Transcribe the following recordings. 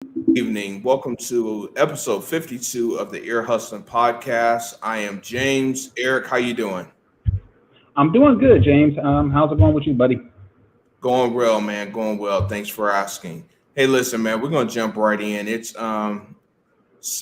evening. Welcome to episode 52 of the Ear Hustling Podcast. I am James. Eric, how you doing? I'm doing good, James. How's it going with you, buddy? Going well, man. Going well. Thanks for asking. Hey, listen, man, we're gonna jump right in. It's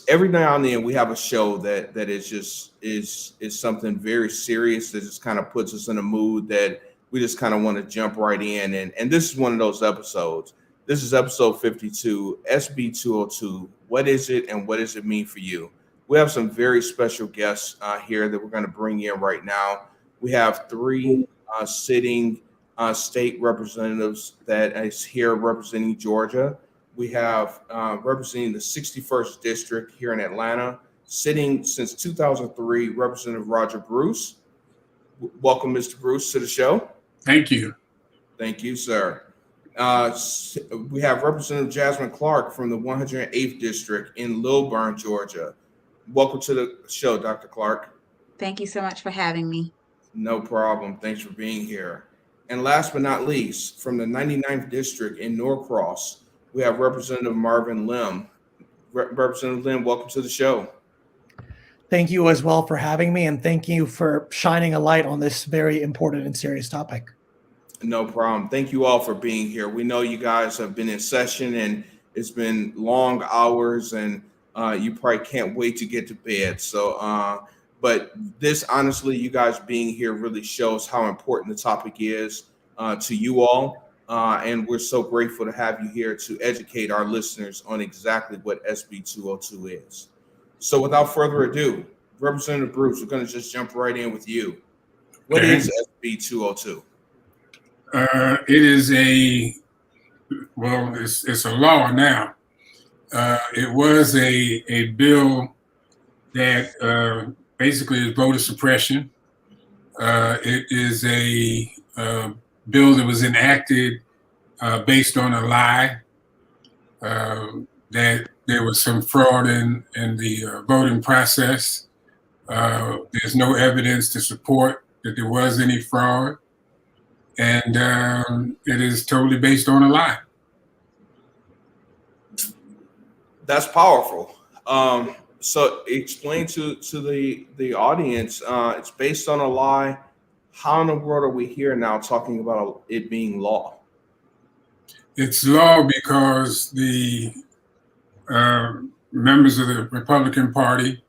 every now and then we have a show that is just is something very serious that just kind of puts us in a mood that we just kind of want to jump right in. And this is one of those episodes. This is episode 52, SB 202. What is it and what does it mean for you? We have some very special guests here that we're going to bring in right now. We have three sitting state representatives that is here representing Georgia. We have representing the 61st district here in Atlanta, sitting since 2003, Representative Roger Bruce. Welcome, Mr. Bruce, to the show. Thank you. Thank you, sir. We have Representative Jasmine Clark from the 108th district in Lilburn, Georgia. Welcome to the show, Dr. Clark. Thank you so much for having me. No problem. Thanks for being here. And last but not least, from the 99th district in Norcross, we have Representative Marvin Lim. Representative Lim, welcome to the show. Thank you as well for having me, and thank you for shining a light on this very important and serious topic. No problem. Thank you all for being here. We know you guys have been in session and it's been long hours and you probably can't wait to get to bed. But this, honestly, you guys being here really shows how important the topic is to you all. And we're so grateful to have you here to educate our listeners on exactly what SB 202 is. So without further ado, Representative Bruce, we're going to just jump right in with you. What is SB 202? It is it's a law now. It was a bill that basically is voter suppression. It is a bill that was enacted based on a lie that there was some fraud in the voting process. There's no evidence to support that there was any fraud. And it is totally based on a lie. That's powerful. So explain to the audience, it's based on a lie. How in the world are we here now talking about it being law? It's law because the members of the Republican Party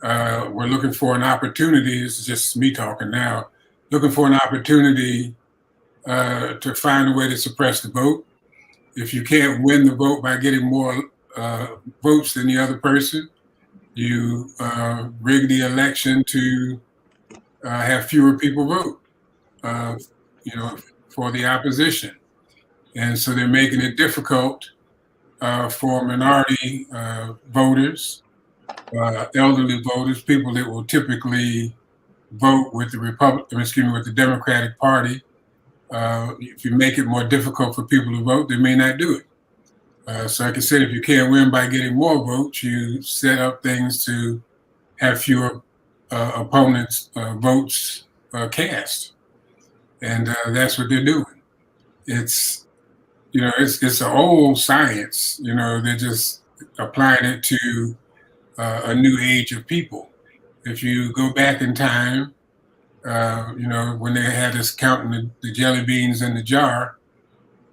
were looking for an opportunity. It's just me talking now. Looking for an opportunity to find a way to suppress the vote. If you can't win the vote by getting more votes than the other person, you rig the election to have fewer people vote, for the opposition. And so they're making it difficult for minority voters, elderly voters, people that will typically vote with the Democratic Party. If you make it more difficult for people to vote, they may not do it. So like I said, if you can't win by getting more votes, you set up things to have fewer opponents' votes cast, and that's what they're doing. It's it's an old science. They're just applying it to a new age of people. If you go back in time, when they had us counting the jelly beans in the jar,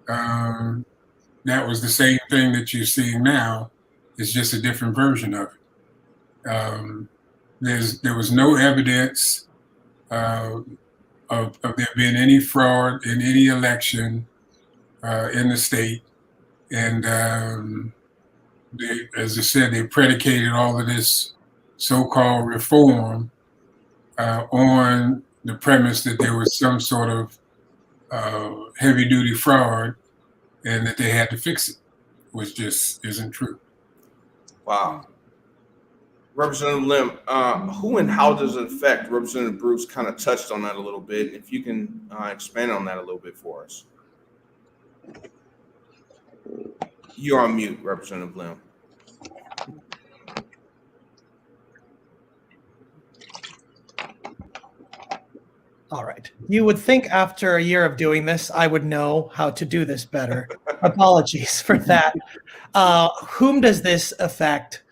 that was the same thing that you're seeing now. It's just a different version of it. There was no evidence of there being any fraud in any election in the state. And as I said, they predicated all of this so-called reform on the premise that there was some sort of heavy-duty fraud and that they had to fix it, which just isn't true. Wow. Representative Lim, who and how does it affect? Representative Bruce kind of touched on that a little bit. If you can expand on that a little bit for us. You're on mute, Representative Lim. All right. You would think after a year of doing this, I would know how to do this better. Apologies for that. Whom does this affect?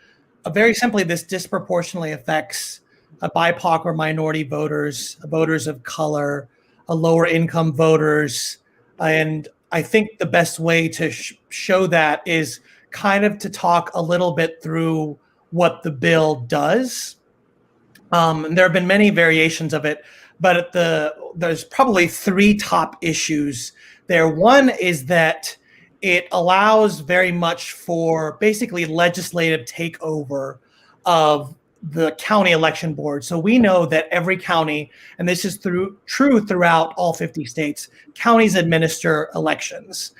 Very simply, this disproportionately affects BIPOC or minority voters, voters of color, lower income voters. And I think the best way to show that is kind of to talk a little bit through what the bill does. And there have been many variations of it, but there's probably three top issues there. One is that it allows very much for basically legislative takeover of the county election board. So we know that every county, and this is true throughout all 50 states, counties administer elections.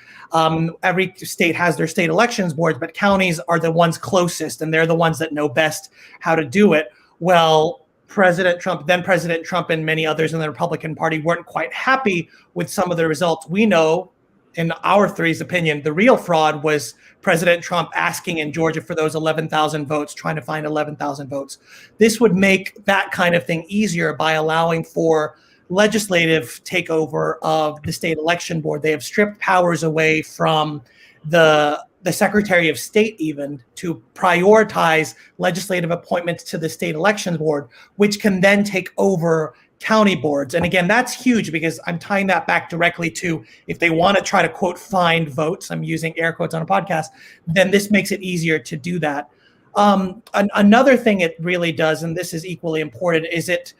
Every state has their state elections boards, but counties are the ones closest, and they're the ones that know best how to do it. Well, President Trump and many others in the Republican Party weren't quite happy with some of the results. We know, in our three's opinion, the real fraud was President Trump asking in Georgia for those 11,000 votes, trying to find 11,000 votes. This would make that kind of thing easier by allowing for legislative takeover of the state election board. They have stripped powers away from the Secretary of State even to prioritize legislative appointments to the state elections board, which can then take over county boards. And again, that's huge because I'm tying that back directly to if they want to try to quote find votes, I'm using air quotes on a podcast, then this makes it easier to do that. Another thing it really does, and this is equally important, is it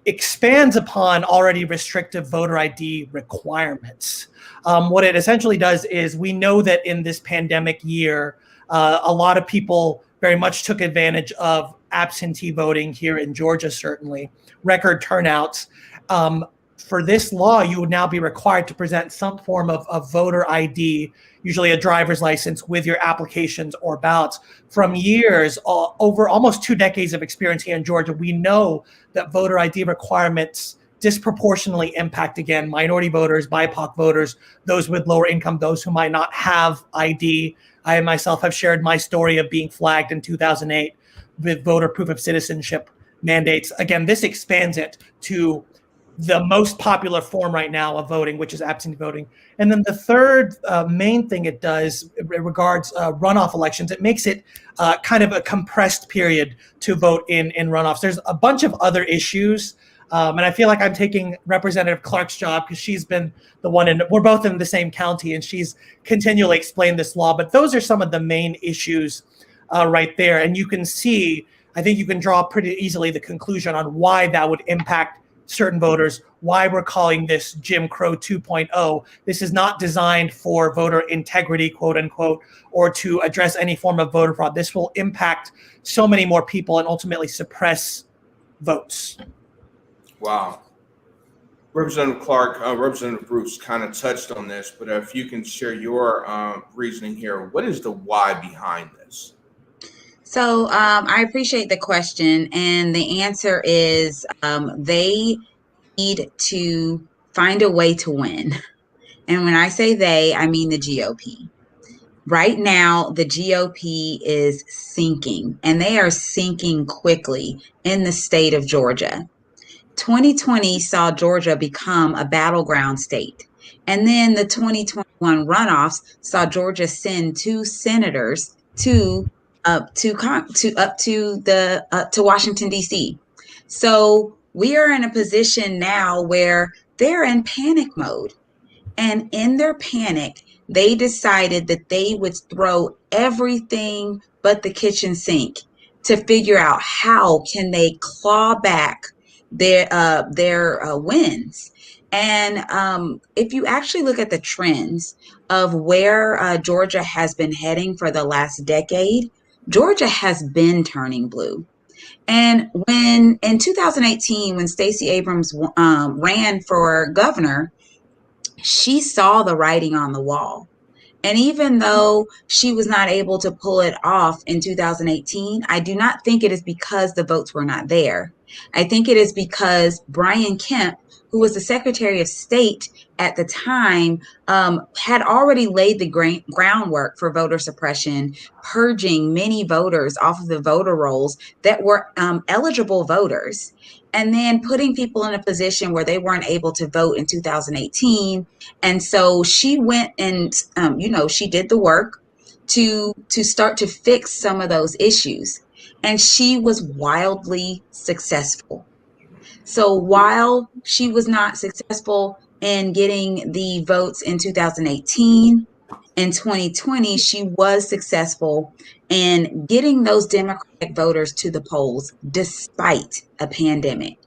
expands upon already restrictive voter ID requirements. What it essentially does is we know that in this pandemic year, a lot of people very much took advantage of absentee voting here in Georgia, certainly, record turnouts. For this law, you would now be required to present some form of voter ID, usually a driver's license, with your applications or ballots. From years, over almost 2 decades of experience here in Georgia, we know that voter ID requirements disproportionately impact, again, minority voters, BIPOC voters, those with lower income, those who might not have ID. I myself have shared my story of being flagged in 2008 with voter proof of citizenship mandates. Again, this expands it to the most popular form right now of voting, which is absentee voting. And then the third main thing it does regards runoff elections. It makes it kind of a compressed period to vote in runoffs. There's a bunch of other issues. And I feel like I'm taking Representative Clark's job because she's been the one, and we're both in the same county, and she's continually explained this law. But those are some of the main issues right there. And you can see, I think you can draw pretty easily the conclusion on why that would impact certain voters, why we're calling this Jim Crow 2.0. This is not designed for voter integrity, quote unquote, or to address any form of voter fraud. This will impact so many more people and ultimately suppress votes. Wow. Representative Clark, Representative Bruce kind of touched on this, but if you can share your reasoning here, what is the why behind this? So I appreciate the question, and the answer is they need to find a way to win. And when I say they, I mean the GOP. Right now, the GOP is sinking, and they are sinking quickly in the state of Georgia. 2020 saw Georgia become a battleground state. And then the 2021 runoffs saw Georgia send 2 senators to Washington, D.C. So we are in a position now where they're in panic mode. And in their panic, they decided that they would throw everything but the kitchen sink to figure out how can they claw back their wins. And if you actually look at the trends of where Georgia has been heading for the last decade, Georgia has been turning blue. And when in 2018, when Stacey Abrams ran for governor, she saw the writing on the wall. And even though she was not able to pull it off in 2018, I do not think it is because the votes were not there. I think it is because Brian Kemp, who was the Secretary of State at the time, had already laid the groundwork for voter suppression, purging many voters off of the voter rolls that were eligible voters, and then putting people in a position where they weren't able to vote in 2018. And so she went and, she did the work to start to fix some of those issues. And she was wildly successful. So while she was not successful in getting the votes in 2018, in 2020, she was successful in getting those Democratic voters to the polls despite a pandemic.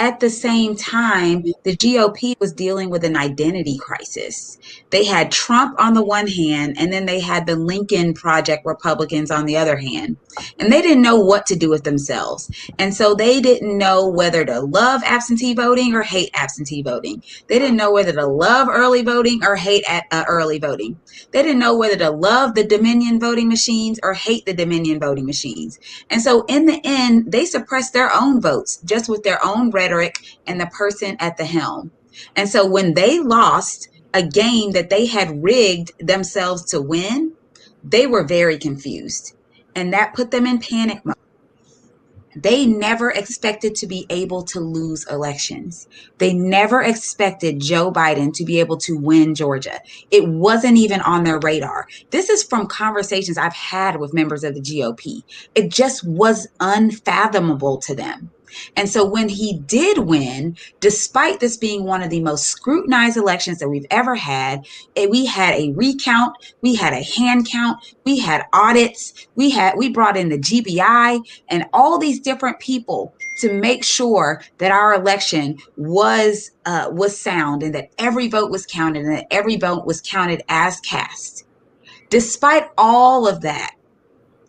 At the same time, the GOP was dealing with an identity crisis. They had Trump on the one hand, and then they had the Lincoln Project Republicans on the other hand. And they didn't know what to do with themselves. And so they didn't know whether to love absentee voting or hate absentee voting. They didn't know whether to love early voting or hate early voting. They didn't know whether to love the Dominion voting machines or hate the Dominion voting machines. And so in the end, they suppressed their own votes just with their own rhetoric and the person at the helm. And so when they lost a game that they had rigged themselves to win, they were very confused. And that put them in panic mode. They never expected to be able to lose elections. They never expected Joe Biden to be able to win Georgia. It wasn't even on their radar. This is from conversations I've had with members of the GOP. It just was unfathomable to them. And so when he did win, despite this being one of the most scrutinized elections that we've ever had, we had a recount, we had a hand count, we had audits, we brought in the GBI and all these different people to make sure that our election was sound and that every vote was counted and that every vote was counted as cast. Despite all of that,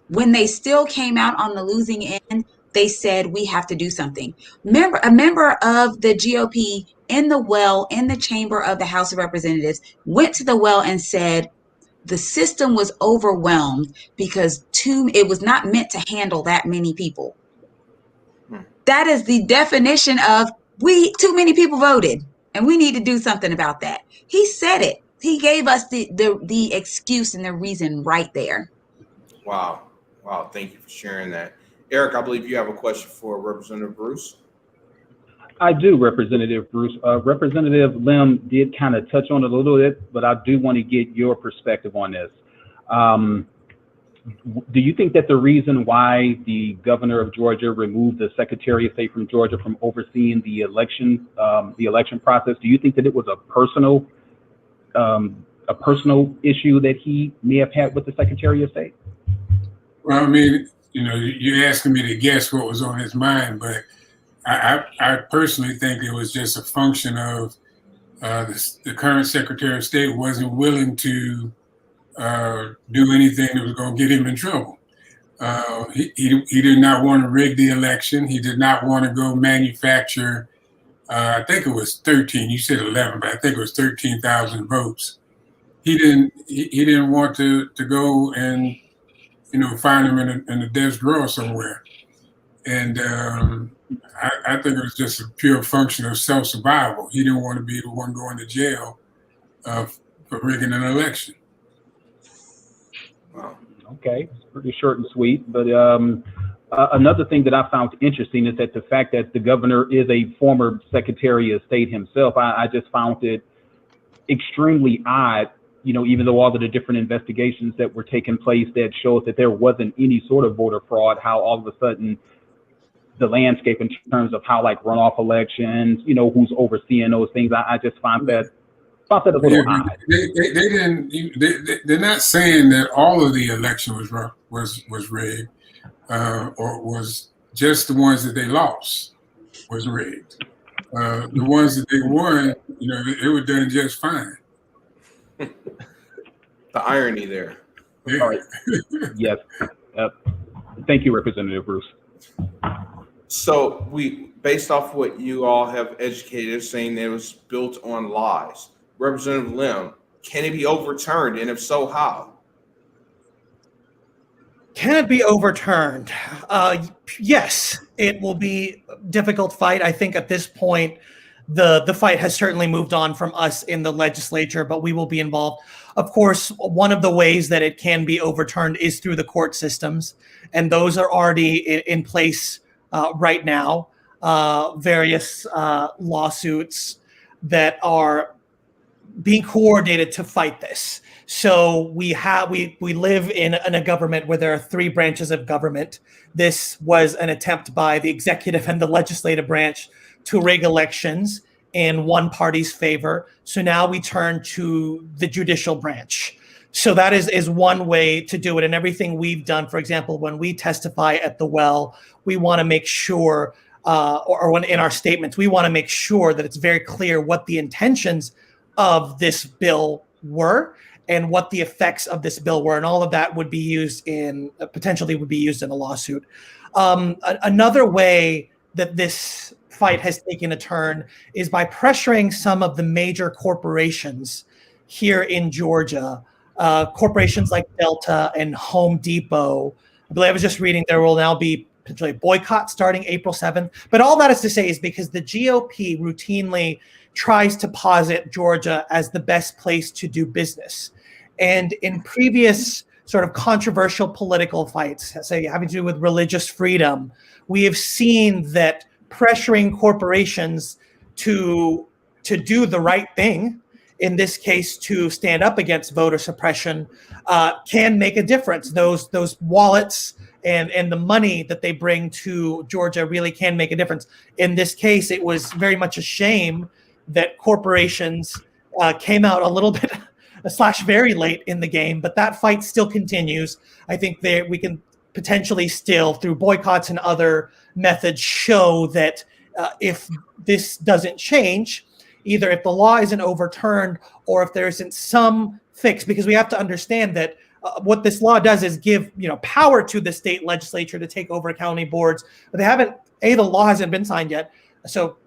when they still came out on the losing end, they said, we have to do something. A member of the GOP in the chamber of the House of Representatives went to the well and said, the system was overwhelmed because it was not meant to handle that many people. That is the definition of too many people voted and we need to do something about that. He said it. He gave us the excuse and the reason right there. Wow. Thank you for sharing that. Eric, I believe you have a question for Representative Bruce. I do, Representative Bruce. Representative Lim did kind of touch on it a little bit, but I do want to get your perspective on this. Do you think that the reason why the governor of Georgia removed the Secretary of State from Georgia from overseeing the election process, do you think that it was a personal issue that he may have had with the Secretary of State? Well, I mean, you're asking me to guess what was on his mind, but I personally think it was just a function of the current Secretary of State wasn't willing to do anything that was going to get him in trouble. He did not want to rig the election. He did not want to go manufacture, I think it was 13, you said 11, but I think it was 13,000 votes. He didn't want to go and find him in a desk drawer somewhere. And I think it was just a pure function of self-survival. He didn't want to be the one going to jail for rigging an election. Wow. Okay, it's pretty short and sweet. But another thing that I found interesting is that the fact that the governor is a former Secretary of State himself, I just found it extremely odd, even though all of the different investigations that were taking place that showed that there wasn't any sort of voter fraud, how all of a sudden the landscape in terms of how like runoff elections, who's overseeing those things, I just found that a little odd. They're not saying that all of the election was rigged, or was just the ones that they lost was rigged. The ones that they won, they were done just fine. The irony there. Yeah. All right. Yes. Thank you, Representative Bruce. So based off what you all have educated us, saying that it was built on lies. Representative Lim, can it be overturned? And if so, how? Can it be overturned? Yes, it will be a difficult fight. I think at this point, the fight has certainly moved on from us in the legislature, but we will be involved. Of course, one of the ways that it can be overturned is through the court systems, and those are already in place right now. Various lawsuits that are being coordinated to fight this. So we live in a government where there are three branches of government. This was an attempt by the executive and the legislative branch to rig elections in one party's favor. So now we turn to the judicial branch. So that is one way to do it. And everything we've done, for example, when we testify at the well, we want to make sure, or when in our statements, we want to make sure that it's very clear what the intentions of this bill were and what the effects of this bill were. And all of that would be used potentially would be used in a lawsuit. Another way that this fight has taken a turn is by pressuring some of the major corporations here in Georgia, corporations like Delta and Home Depot. I believe I was just reading there will now be potentially a boycott starting April 7th. But all that is to say is because the GOP routinely tries to posit Georgia as the best place to do business. And in previous sort of controversial political fights, say having to do with religious freedom, we have seen that pressuring corporations to do the right thing, in this case to stand up against voter suppression, can make a difference. Those wallets and the money that they bring to Georgia really can make a difference. In this case, it was very much a shame that corporations came out a little bit / very late in the game, but that fight still continues. I think we can potentially still, through boycotts and other methods, show that if this doesn't change, either if the law isn't overturned or if there isn't some fix, because we have to understand that what this law does is give power to the state legislature to take over county boards, but the law hasn't been signed yet, so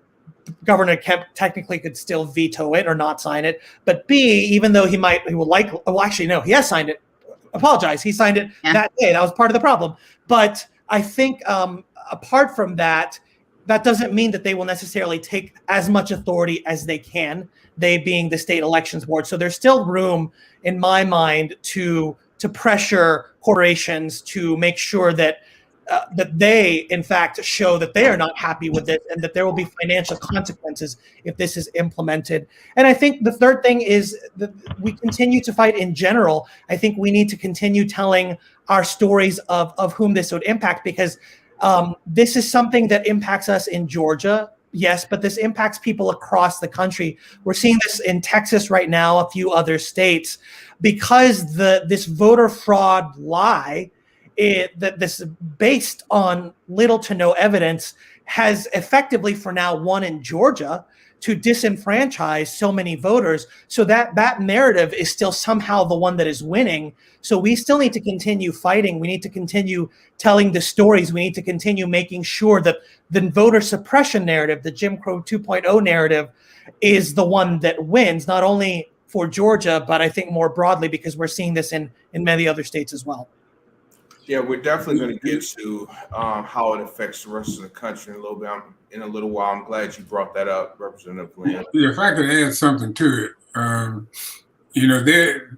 Governor Kemp technically could still veto it or not sign it. But B, even though he has signed it. Apologize, he signed it that day. That was part of the problem. But I think apart from that, that doesn't mean that they will necessarily take as much authority as they can, they being the state elections board. So there's still room, in my mind, to pressure corporations to make sure that they, in fact, show that they are not happy with it and that there will be financial consequences if this is implemented. And I think the third thing is that we continue to fight in general. I think we need to continue telling our stories of whom this would impact, because this is something that impacts us in Georgia, yes, but this impacts people across the country. We're seeing this in Texas right now, a few other states, because this voter fraud lie that this is based on little to no evidence has effectively for now won in Georgia to disenfranchise so many voters. So that narrative is still somehow the one that is winning. So we still need to continue fighting. We need to continue telling the stories. We need to continue making sure that the voter suppression narrative, the Jim Crow 2.0 narrative, is the one that wins, not only for Georgia, but I think more broadly, because we're seeing this in many other states as well. Yeah, we're definitely going to get to how it affects the rest of the country in a little while. I'm glad you brought that up, Representative Glenn. Yeah, if I could add something to it,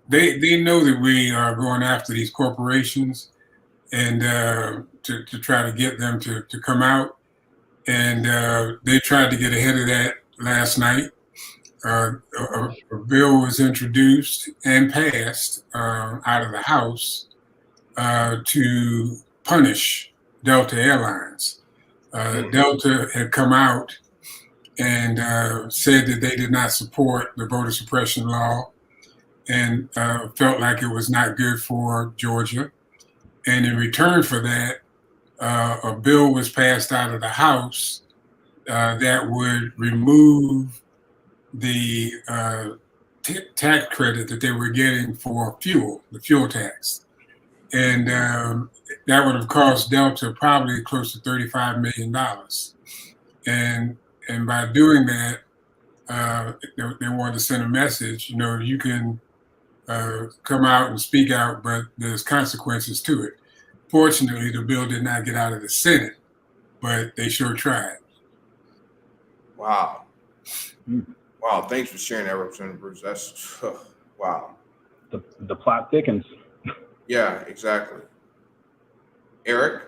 they know that we are going after these corporations and to try to get them to come out, and they tried to get ahead of that last night. A bill was introduced and passed out of the House to punish Delta Airlines. Delta had come out and said that they did not support the voter suppression law and felt like it was not good for Georgia. And in return for that, a bill was passed out of the House that would remove the tax credit that they were getting for fuel, the fuel tax. And that would have cost Delta probably close to $35 million. And by doing that, they wanted to send a message, you can come out and speak out, but there's consequences to it. Unfortunately, the bill did not get out of the Senate, but they sure tried. Wow. Wow. Thanks for sharing that, Representative Bruce. That's wow. The plot thickens. Yeah, exactly. Eric?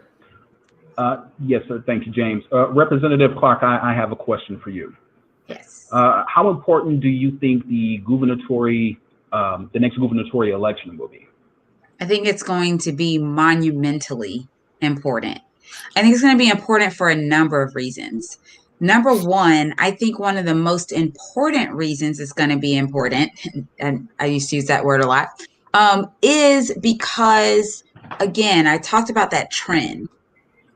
Yes, sir. Thank you, James. Representative Clark, I have a question for you. Yes. How important do you think the next gubernatorial election will be? I think it's going to be monumentally important. I think it's going to be important for a number of reasons. Number one, I think one of the most important reasons it's going to be important, and I used to use that word a lot, is because, again, I talked about that trend.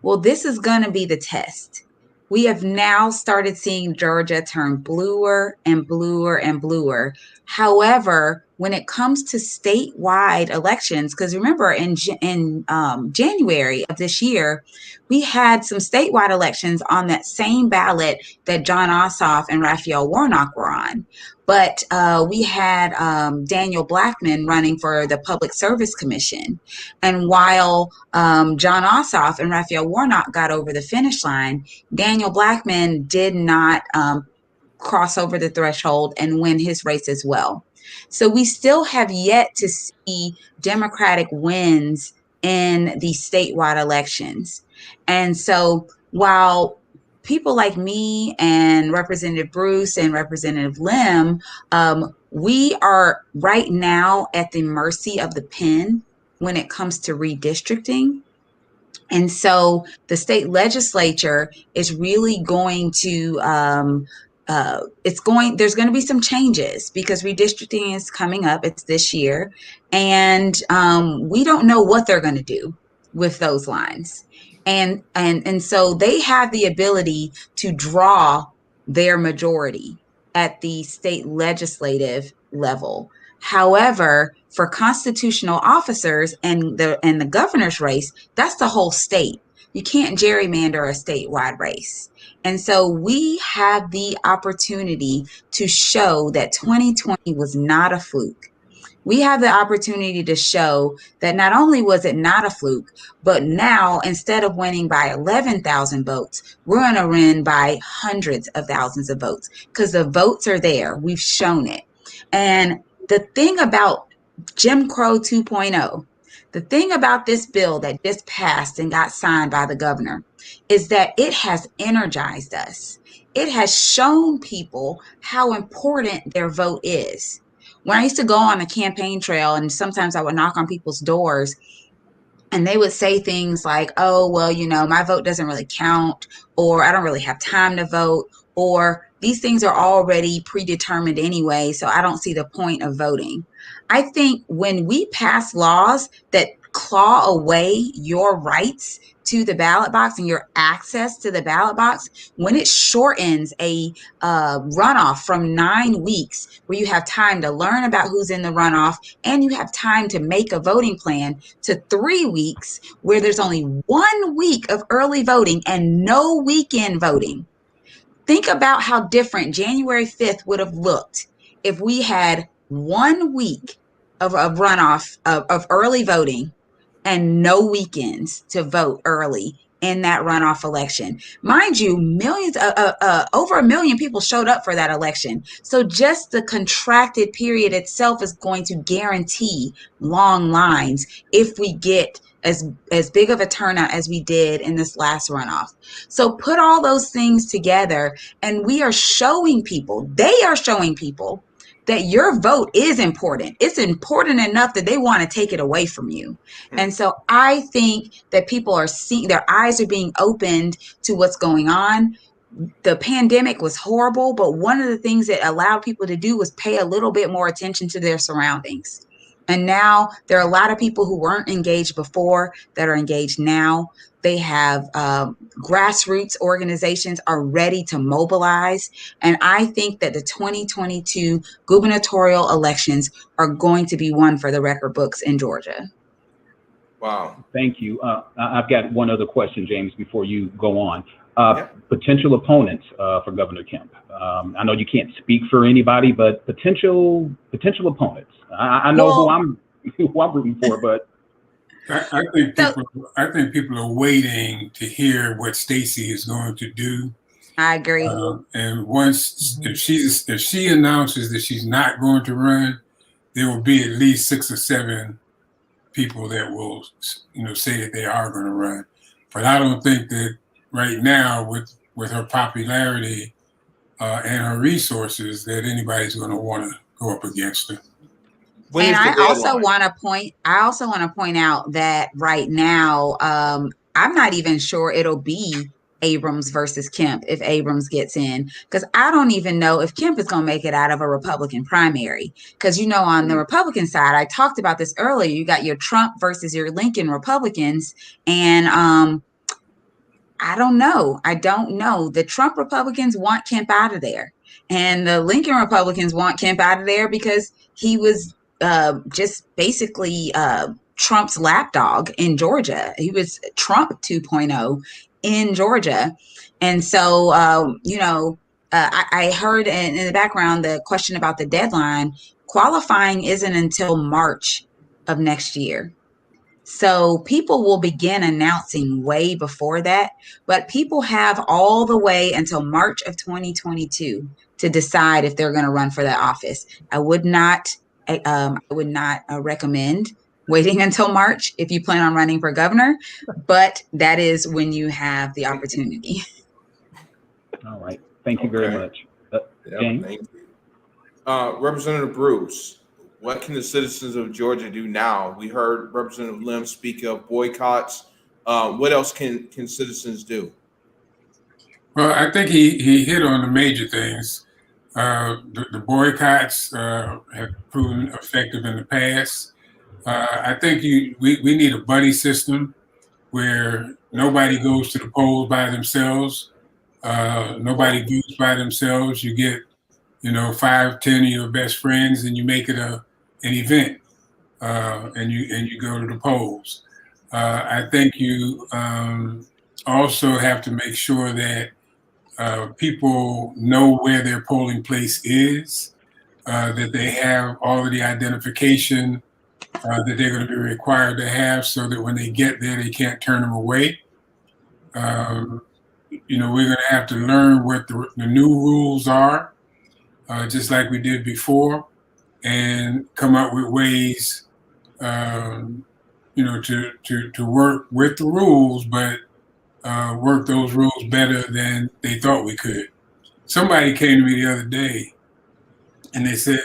Well, this is going to be the test. We have now started seeing Georgia turn bluer and bluer and bluer. However, when it comes to statewide elections, because remember in January of this year, we had some statewide elections on that same ballot that Jon Ossoff and Raphael Warnock were on. But we had Daniel Blackman running for the Public Service Commission. And while Jon Ossoff and Raphael Warnock got over the finish line, Daniel Blackman did not cross over the threshold and win his race as well. So we still have yet to see Democratic wins in the statewide elections. And so while people like me and Representative Bruce and Representative Lim, we are right now at the mercy of the pen when it comes to redistricting. And so the state legislature is really going to, there's going to be some changes because redistricting is coming up. It's this year. And we don't know what they're going to do with those lines. And so they have the ability to draw their majority at the state legislative level. However, for constitutional officers and the governor's race, that's the whole state. You can't gerrymander a statewide race. And so we have the opportunity to show that 2020 was not a fluke. We have the opportunity to show that not only was it not a fluke, but now instead of winning by 11,000 votes, we're going to win by hundreds of thousands of votes because the votes are there. We've shown it. And the thing about Jim Crow 2.0, the thing about this bill that just passed and got signed by the governor is that it has energized us. It has shown people how important their vote is. When I used to go on the campaign trail and sometimes I would knock on people's doors and they would say things like, oh, well, my vote doesn't really count, or I don't really have time to vote, or these things are already predetermined anyway, so I don't see the point of voting. I think when we pass laws that claw away your rights to the ballot box and your access to the ballot box, when it shortens a runoff from 9 weeks where you have time to learn about who's in the runoff and you have time to make a voting plan to 3 weeks where there's only 1 week of early voting and no weekend voting. Think about how different January 5th would have looked if we had 1 week of runoff of early voting and no weekends to vote early in that runoff election. Mind you, millions, over 1 million people showed up for that election. So just the contracted period itself is going to guarantee long lines if we get as big of a turnout as we did in this last runoff. So put all those things together and we are showing people, they are showing people that your vote is important. It's important enough that they want to take it away from you. And so I think that people are seeing, their eyes are being opened to what's going on. The pandemic was horrible, but one of the things that allowed people to do was pay a little bit more attention to their surroundings. And now there are a lot of people who weren't engaged before that are engaged now. They have grassroots organizations are ready to mobilize. And I think that the 2022 gubernatorial elections are going to be one for the record books in Georgia. Wow. Thank you. I've got one other question, James, before you go on. Potential opponents for Governor Kemp. I know you can't speak for anybody, but potential opponents. I know who I'm rooting for, but I think people are waiting to hear what Stacey is going to do. I agree. And once if she announces that she's not going to run, there will be at least 6 or 7 people that will, say that they are going to run. But I don't think that right now, with her popularity and her resources, that anybody's going to want to go up against her. And I also want to point out that right now, I'm not even sure it'll be Abrams versus Kemp if Abrams gets in, because I don't even know if Kemp is going to make it out of a Republican primary. Because, on the Republican side, I talked about this earlier, you got your Trump versus your Lincoln Republicans. And I don't know. The Trump Republicans want Kemp out of there. And the Lincoln Republicans want Kemp out of there because he was just basically Trump's lapdog in Georgia. He was Trump 2.0 in Georgia. And so, I heard in the background the question about the deadline. Qualifying isn't until March of next year. So people will begin announcing way before that, but people have all the way until March of 2022 to decide if they're going to run for that office. I would not recommend waiting until March if you plan on running for governor, but that is when you have the opportunity. All right. Thank you very much. James? Thank you. Representative Bruce, what can the citizens of Georgia do now? We heard Representative Lim speak of boycotts. What else can citizens do? Well, I think he hit on the major things. The boycotts have proven effective in the past. I think we need a buddy system where nobody goes to the polls by themselves. Nobody votes by themselves. You get, 5, 10 of your best friends, and you make it an event, and you go to the polls. I think you also have to make sure that people know where their polling place is, that they have all of the identification that they're going to be required to have, so that when they get there, they can't turn them away. We're going to have to learn what the new rules are, just like we did before, and come up with ways, to work with the rules, but work those rules better than they thought we could. Somebody came to me the other day, and they said,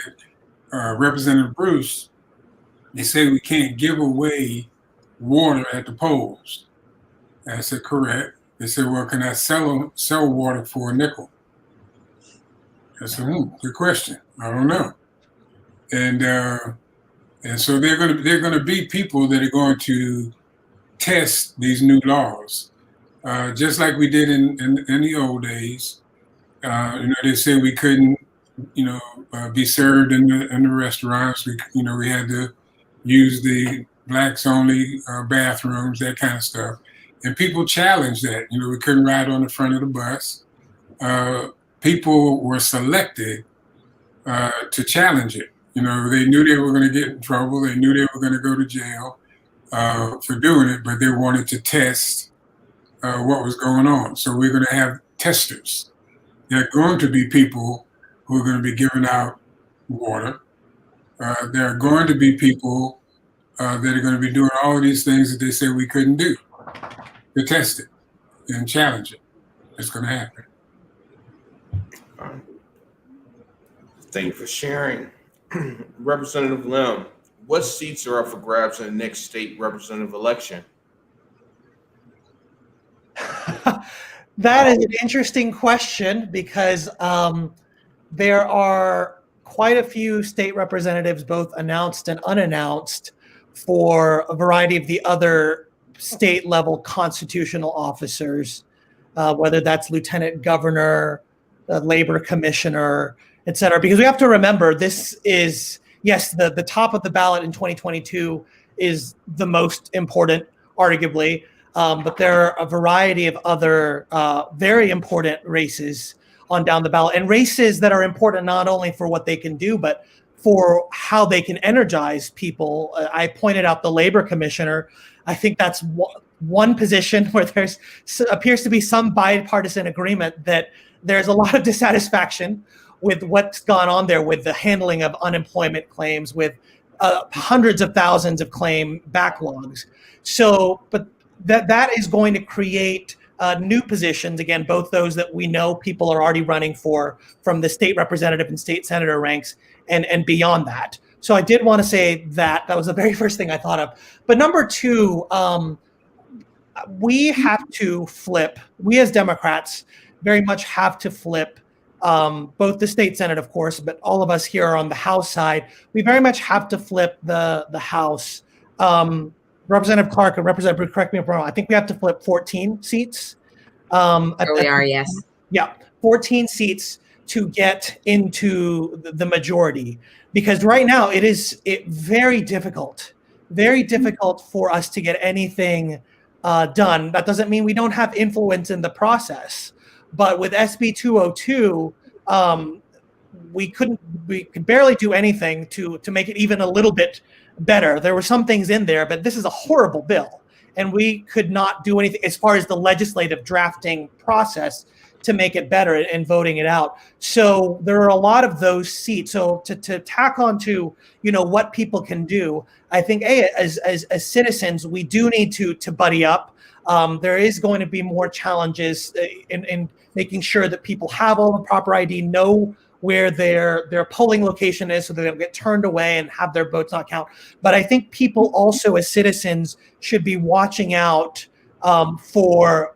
Representative Bruce, they say we can't give away water at the polls. And I said, correct. They said, well, can I sell water for a nickel? I said, good question. I don't know. And so they're going to be people that are going to test these new laws, just like we did in the old days. They said we couldn't, be served in the restaurants. We had to use the blacks only bathrooms, that kind of stuff. And people challenged that. We couldn't ride on the front of the bus. People were selected to challenge it. They knew they were going to get in trouble. They knew they were going to go to jail for doing it, but they wanted to test what was going on. So we're going to have testers. There are going to be people who are going to be giving out water. There are going to be people that are going to be doing all of these things that they say we couldn't do, to test it and challenge it. It's going to happen. Thank you for sharing. Representative Lim, what seats are up for grabs in the next state representative election? That is an interesting question, because there are quite a few state representatives, both announced and unannounced, for a variety of the other state level constitutional officers, whether that's lieutenant governor, labor commissioner, et cetera. Because we have to remember, this is, yes, the top of the ballot in 2022 is the most important, arguably, but there are a variety of other very important races on down the ballot, and races that are important not only for what they can do, but for how they can energize people. I pointed out the labor commissioner. I think that's one position where there's appears to be some bipartisan agreement that there's a lot of dissatisfaction with what's gone on there with the handling of unemployment claims, with hundreds of thousands of claim backlogs. So, but that is going to create new positions, again, both those that we know people are already running for from the state representative and state senator ranks and beyond that. So I did want to say that was the very first thing I thought of. But number two, we have to flip, we as Democrats very much have to flip both the state Senate, of course, but all of us here on the House side, we very much have to flip the House. Representative Clark and Representative Bruce, correct me if I'm wrong, I think we have to flip 14 seats. We are, yes. Yeah, 14 seats to get into the majority. Because right now it is very difficult for us to get anything done. That doesn't mean we don't have influence in the process. But with SB 202, we could barely do anything to make it even a little bit better. There were some things in there, but this is a horrible bill. And we could not do anything as far as the legislative drafting process to make it better and voting it out. So there are a lot of those seats. So to tack on to, what people can do, I think as citizens, we do need to buddy up. There is going to be more challenges in making sure that people have all the proper ID, know where their polling location is so that they don't get turned away and have their votes not count. But I think people also as citizens should be watching out for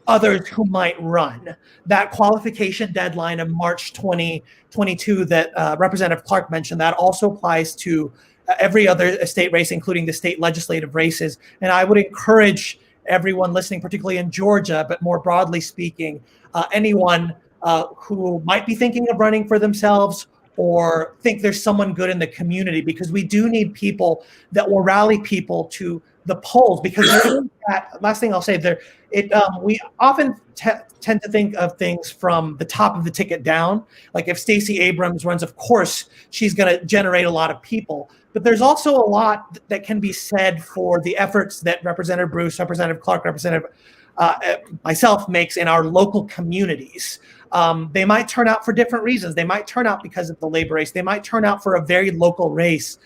others who might run. That qualification deadline of March 2022 that Representative Clark mentioned, that also applies to every other state race, including the state legislative races. And I would encourage everyone listening, particularly in Georgia, but more broadly speaking, anyone who might be thinking of running for themselves or think there's someone good in the community, because we do need people that will rally people to the polls. Because there is that, last thing I'll say there, we often tend to think of things from the top of the ticket down. Like if Stacey Abrams runs, of course, she's going to generate a lot of people. But there's also a lot that can be said for the efforts that Representative Bruce, Representative Clark, Representative myself makes in our local communities. They might turn out for different reasons. They might turn out because of the labor race. They might turn out for a very local race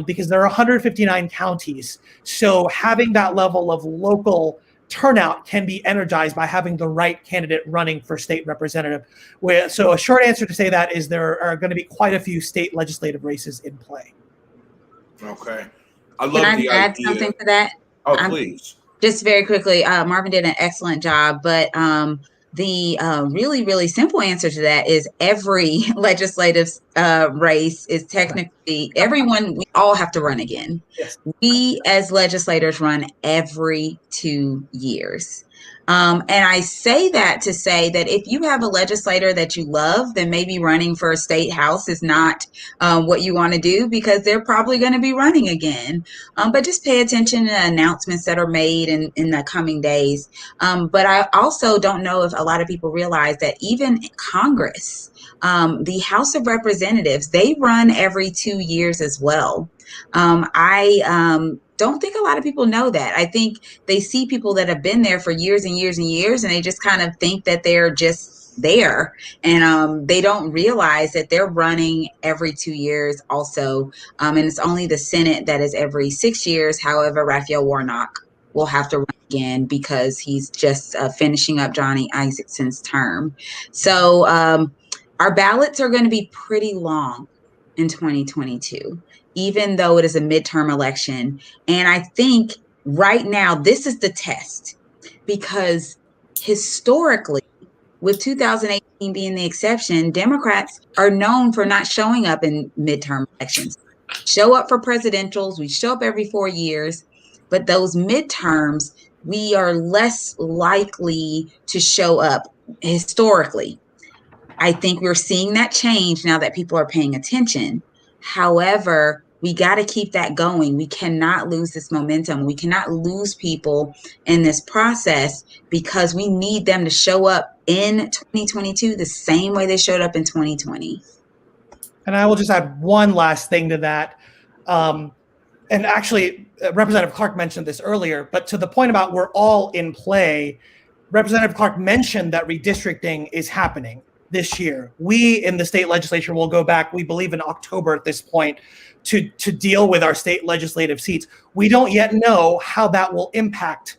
because there are 159 counties. So having that level of local turnout can be energized by having the right candidate running for state representative. So a short answer to say that is there are going to be quite a few state legislative races in play. Okay. I love Can I the add idea. something to that? Oh, please. Just very quickly, Marvin did an excellent job, but the really, really simple answer to that is every legislative race is technically everyone. We all have to run again. Yes. We as legislators run every 2 years. And I say that to say that if you have a legislator that you love, then maybe running for a state house is not what you want to do, because they're probably going to be running again. But just pay attention to announcements that are made in the coming days. But I also don't know if a lot of people realize that even Congress, the House of Representatives, they run every 2 years as well. I don't think a lot of people know that. I think they see people that have been there for years and years and years, and they just kind of think that they're just there. And they don't realize that they're running every 2 years also. And it's only the Senate that is every 6 years. However, Raphael Warnock will have to run again because he's just finishing up Johnny Isakson's term. So our ballots are going to be pretty long in 2022, even though it is a midterm election. And I think right now, this is the test, because historically, with 2018 being the exception, Democrats are known for not showing up in midterm elections. Show up for presidentials, we show up every 4 years, but those midterms, we are less likely to show up historically. I think we're seeing that change now that people are paying attention. However, we got to keep that going. We cannot lose this momentum. We cannot lose people in this process, because we need them to show up in 2022 the same way they showed up in 2020. And I will just add one last thing to that. and actually, Representative Clark mentioned this earlier, but to the point about we're all in play, Representative Clark mentioned that redistricting is happening this year. We in the state legislature will go back, we believe in October at this point, to deal with our state legislative seats. We don't yet know how that will impact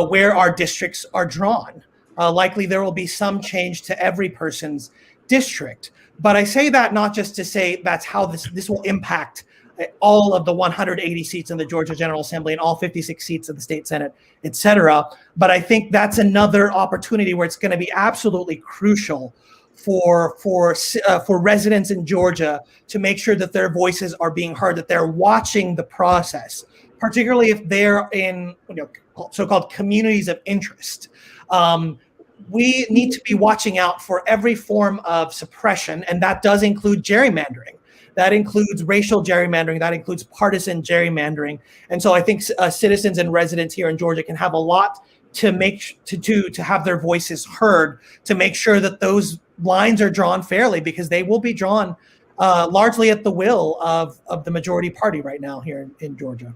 where our districts are drawn. Likely there will be some change to every person's district. But I say that not just to say that's how this will impact all of the 180 seats in the Georgia General Assembly and all 56 seats of the state Senate, et cetera. But I think that's another opportunity where it's going to be absolutely crucial for residents in Georgia to make sure that their voices are being heard, that they're watching the process, particularly if they're in so-called communities of interest. We need to be watching out for every form of suppression, and that does include gerrymandering. That includes racial gerrymandering. That includes partisan gerrymandering. And so I think citizens and residents here in Georgia can have a lot to have their voices heard, to make sure that those lines are drawn fairly, because they will be drawn largely at the will of the majority party right now here in Georgia.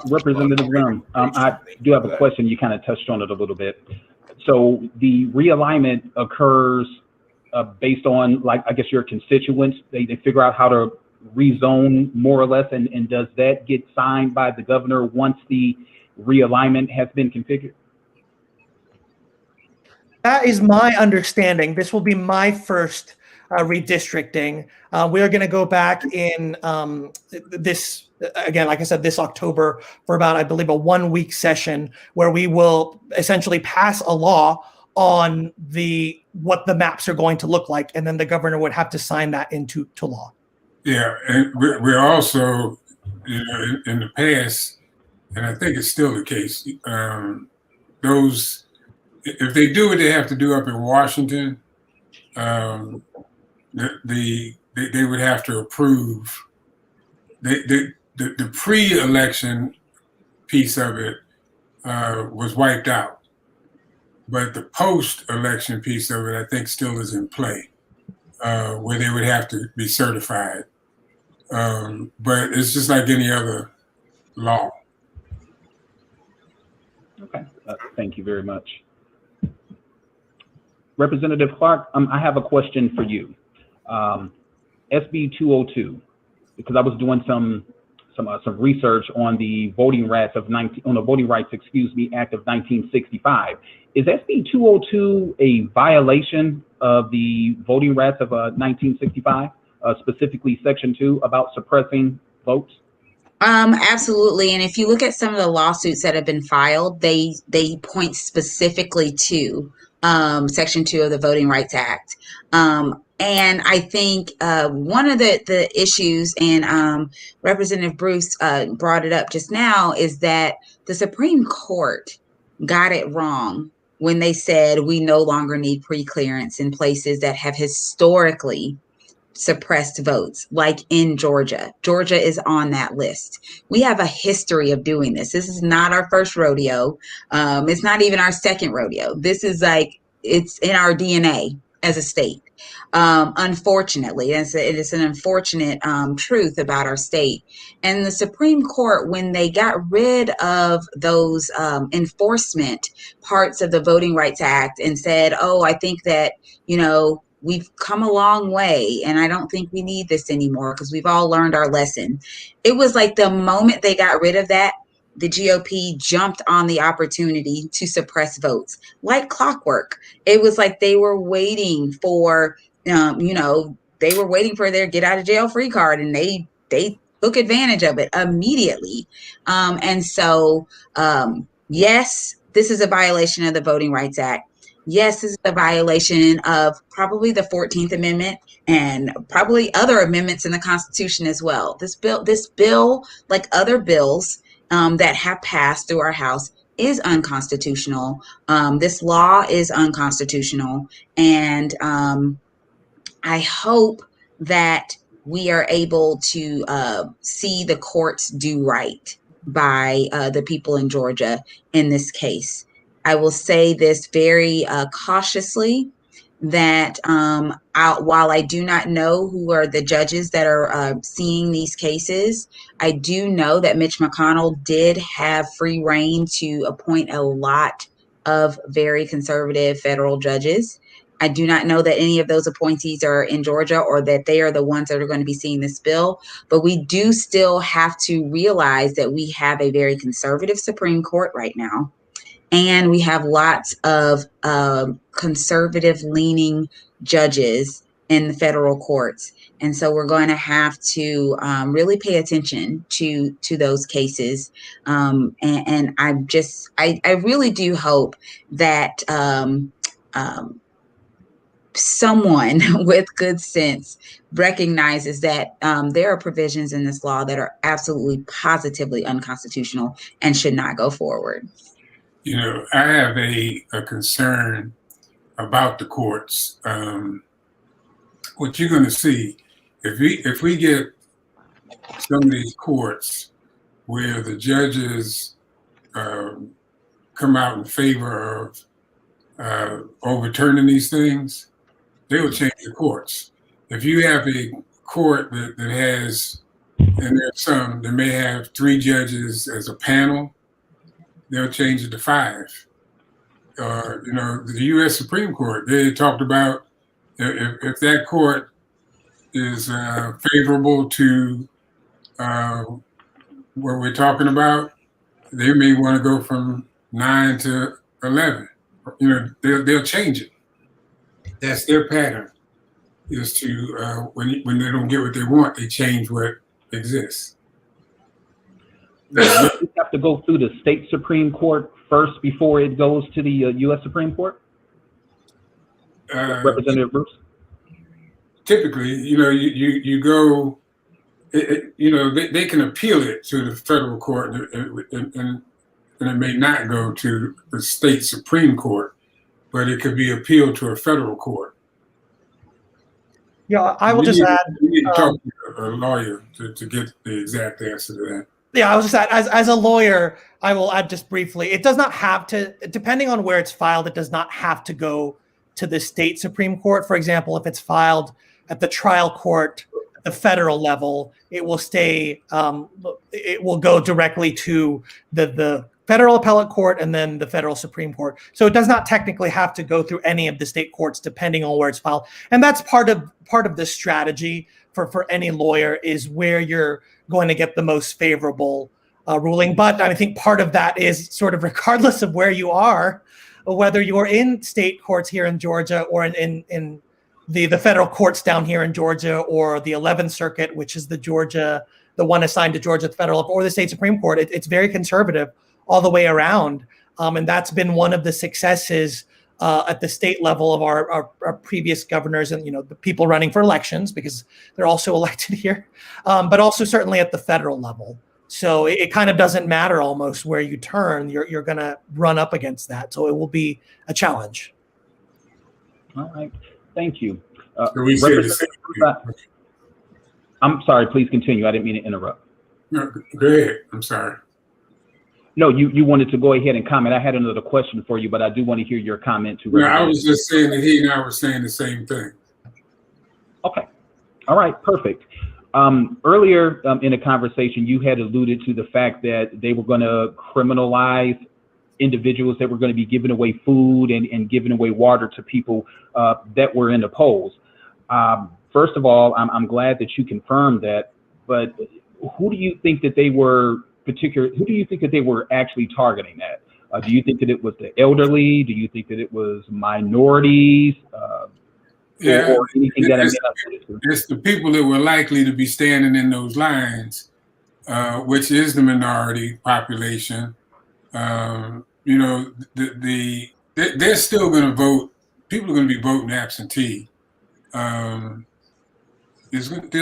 Representative Grimm, I do have a question. You kind of touched on it a little bit. So the realignment occurs based on, like, I guess your constituents, they figure out how to rezone more or less, and does that get signed by the governor once the realignment has been configured? That is my understanding. This will be my first redistricting. We are going to go back in this, again, like I said, this October for about, I believe, a 1-week session where we will essentially pass a law on what the maps are going to look like, and then the governor would have to sign that into law. Yeah, and we're also, in the past, and I think it's still the case, if they do what they have to do up in Washington, they would have to approve the pre-election piece of it was wiped out. But the post-election piece of it, I think, still is in play, where they would have to be certified. But it's just like any other law. Okay, thank you very much. Representative Clark, I have a question for you. SB 202, because I was doing some research on the Voting Rights Act of 1965. Is SB 202 a violation of the Voting Rights of 1965, specifically Section 2 about suppressing votes? Absolutely. And if you look at some of the lawsuits that have been filed, they point specifically to Section 2 of the Voting Rights Act. And I think one of the issues, and Representative Bruce brought it up just now, is that the Supreme Court got it wrong when they said we no longer need pre-clearance in places that have historically suppressed votes, like in Georgia. Georgia is on that list. We have a history of doing this. This is not our first rodeo. It's not even our second rodeo. This is it's in our DNA as a state. Unfortunately, it is an unfortunate truth about our state. And the Supreme Court, when they got rid of those enforcement parts of the Voting Rights Act and said, oh, I think that, we've come a long way, and I don't think we need this anymore because we've all learned our lesson. It was like the moment they got rid of that, the GOP jumped on the opportunity to suppress votes like clockwork. It was like they were waiting for, they were waiting for their get out of jail free card, and they took advantage of it immediately. And so, yes, this is a violation of the Voting Rights Act. Yes, this is a violation of probably the 14th Amendment and probably other amendments in the Constitution as well. This bill, like other bills that have passed through our House, is unconstitutional. This law is unconstitutional. And I hope that we are able to see the courts do right by the people in Georgia in this case. I will say this very cautiously. that while I do not know who are the judges that are seeing these cases, I do know that Mitch McConnell did have free reign to appoint a lot of very conservative federal judges. I do not know that any of those appointees are in Georgia or that they are the ones that are going to be seeing this bill, but we do still have to realize that we have a very conservative Supreme Court right now. And we have lots of conservative leaning judges in the federal courts. And so we're going to have to really pay attention to those cases. And I really do hope that someone with good sense recognizes that there are provisions in this law that are absolutely positively unconstitutional and should not go forward. You know, I have a concern about the courts. What you're going to see, if we get some of these courts where the judges come out in favor of overturning these things, they will change the courts. If you have a court that has, and there's some that may have 3 judges as a panel, they'll change it to 5. You know, the U.S. Supreme Court, they talked about if that court is favorable to what we're talking about, they may want to go from 9 to 11. You know, they'll change it. That's their pattern, is to when they don't get what they want, they change what exists. You have to go through the state Supreme Court first before it goes to the U.S. Supreme Court? Representative Bruce? Typically, you know, you go, you know, they can appeal it to the federal court, and it may not go to the state Supreme Court, but it could be appealed to a federal court. Yeah, I will just add. You need to talk to a lawyer to get the exact answer to that. Yeah, I was just as a lawyer, I will add just briefly. It does not have to, depending on where it's filed, it does not have to go to the state Supreme Court. For example, if it's filed at the trial court, at the federal level, it will stay. It will go directly to the federal appellate court and then the federal Supreme Court. So it does not technically have to go through any of the state courts, depending on where it's filed. And that's part of the strategy for any lawyer, is where you're going to get the most favorable ruling. But I think part of that is sort of regardless of where you are, whether you're in state courts here in Georgia or in the federal courts down here in Georgia, or the 11th Circuit, which is the one assigned to Georgia at the federal level, or the state Supreme Court. It's very conservative all the way around. And that's been one of the successes at the state level of our previous governors, and, you know, the people running for elections, because they're also elected here, but also certainly at the federal level. So it kind of doesn't matter almost where you turn, you're going to run up against that. So it will be a challenge. All right. Thank you. So we say the same thing. I'm sorry, please continue. I didn't mean to interrupt. No, go ahead. I'm sorry. No, you wanted to go ahead and comment. I had another question for you, but I do want to hear your comment too. No, I was just saying that he and I were saying the same thing. Okay. All right. Perfect. Earlier in a conversation, you had alluded to the fact that they were going to criminalize individuals that were going to be giving away food and giving away water to people that were in the polls. First of all, I'm glad that you confirmed that, but who do you think that they were who do you think that they were actually targeting at? Do you think that it was the elderly? Do you think that it was minorities? Or anything that it's the people that were likely to be standing in those lines, which is the minority population. You know, they're still going to vote. People are going to be voting absentee. There'll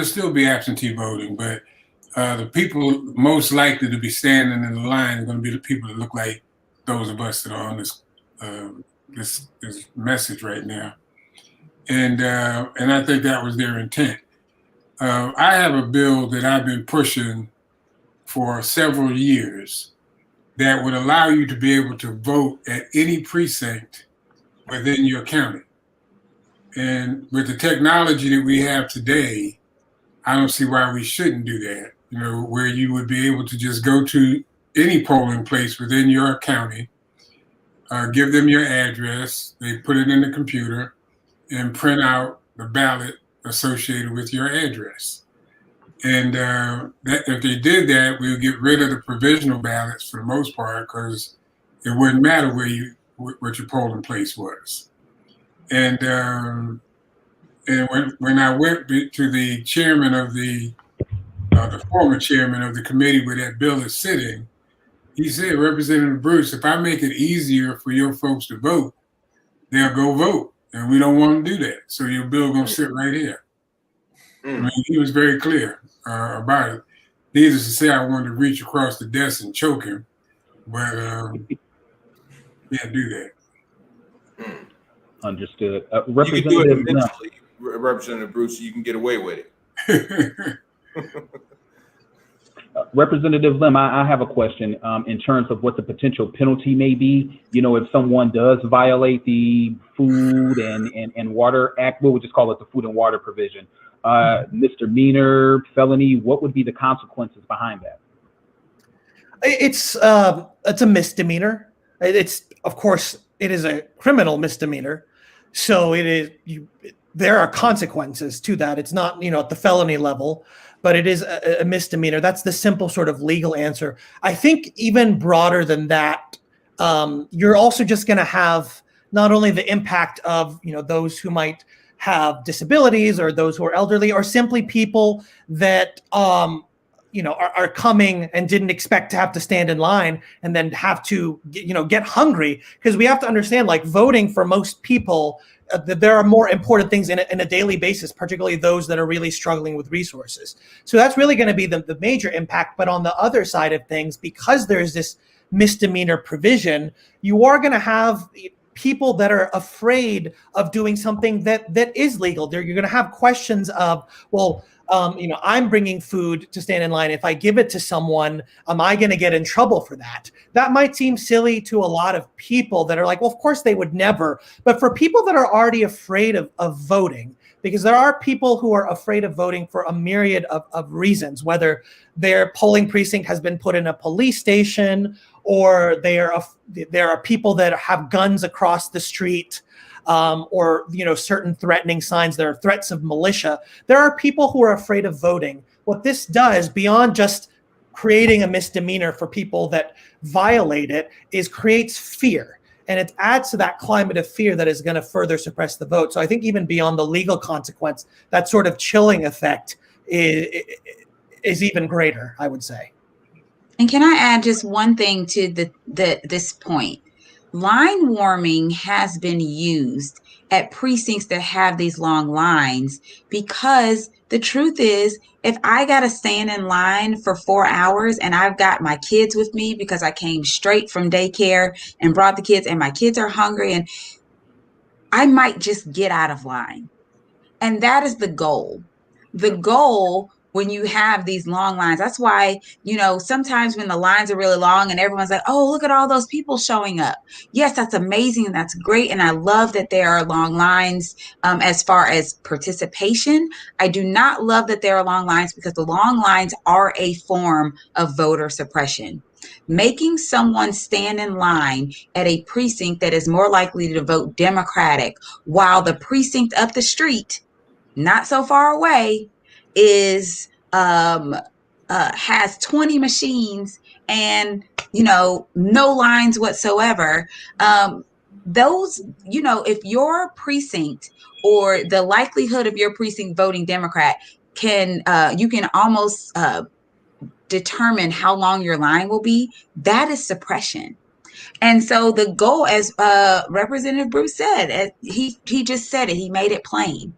still be absentee voting, but the people most likely to be standing in the line are going to be the people that look like those of us that are on this message right now. And I think that was their intent. I have a bill that I've been pushing for several years that would allow you to be able to vote at any precinct within your county. And with the technology that we have today, I don't see why we shouldn't do that. You know, where you would be able to just go to any polling place within your county, give them your address, they put it in the computer, and print out the ballot associated with your address. And that, if they did that, we would get rid of the provisional ballots for the most part, because it wouldn't matter what your polling place was. And when I went to the chairman of the former chairman of the committee where that bill is sitting, he said, Representative Bruce, if I make it easier for your folks to vote, they'll go vote. And we don't want to do that. So your bill gonna sit right here. I mean, he was very clear about it. Needless to say, I wanted to reach across the desk and choke him, but can't do that. Understood. You can do it Representative Lim. eventually, Representative Bruce. You can get away with it. Representative Lim, I have a question in terms of what the potential penalty may be. You know, if someone does violate the Food and Water Act, we'll just call it the Food and Water provision, misdemeanor, felony, what would be the consequences behind that? It's a misdemeanor. It's, of course, it is a criminal misdemeanor. So it is there are consequences to that. It's not, at the felony level, but it is a misdemeanor. That's the simple sort of legal answer. I think even broader than that, you're also just going to have not only the impact of, those who might have disabilities or those who are elderly or simply people that, are coming and didn't expect to have to stand in line and then have to, get hungry. Because we have to understand, like, voting for most people, there are more important things in a daily basis, particularly those that are really struggling with resources. So that's really going to be the major impact. But on the other side of things, because there's this misdemeanor provision, you are going to have people that are afraid of doing something that is legal. You're going to have questions of, well, I'm bringing food to stand in line. If I give it to someone, am I going to get in trouble for that? That might seem silly to a lot of people that are like, well, of course they would never. But for people that are already afraid of voting, because there are people who are afraid of voting for a myriad of reasons, whether their polling precinct has been put in a police station or there are people that have guns across the street. Or certain threatening signs. There are threats of militia. There are people who are afraid of voting. What this does, beyond just creating a misdemeanor for people that violate it, is creates fear. And it adds to that climate of fear that is going to further suppress the vote. So I think even beyond the legal consequence, that sort of chilling effect is even greater, I would say. And can I add just one thing to this point? Line warming has been used at precincts that have these long lines because the truth is, if I got to stand in line for 4 hours and I've got my kids with me because I came straight from daycare and brought the kids and my kids are hungry, and I might just get out of line. And that is the goal. The goal when you have these long lines, that's why, sometimes when the lines are really long and everyone's like, oh, look at all those people showing up. Yes, that's amazing. And that's great. And I love that there are long lines as far as participation. I do not love that there are long lines because the long lines are a form of voter suppression. Making someone stand in line at a precinct that is more likely to vote Democratic while the precinct up the street, not so far away, is has 20 machines and no lines whatsoever. Those, if your precinct or the likelihood of your precinct voting Democrat you can almost determine how long your line will be, that is suppression. And so the goal, as Representative Bruce said, he just said it, he made it plain.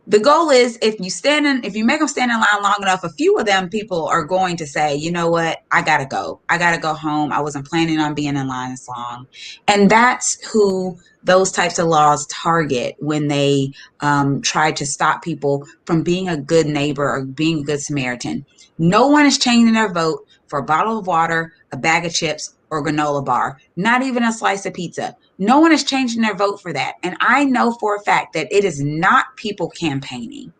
The goal is if you make them stand in line long enough, a few of them people are going to say, you know what, I got to go home. I wasn't planning on being in line this long. And that's who those types of laws target when they try to stop people from being a good neighbor or being a good Samaritan. No one is changing their vote for a bottle of water, a bag of chips, or granola bar, not even a slice of pizza. No one is changing their vote for that. And I know for a fact that it is not people campaigning.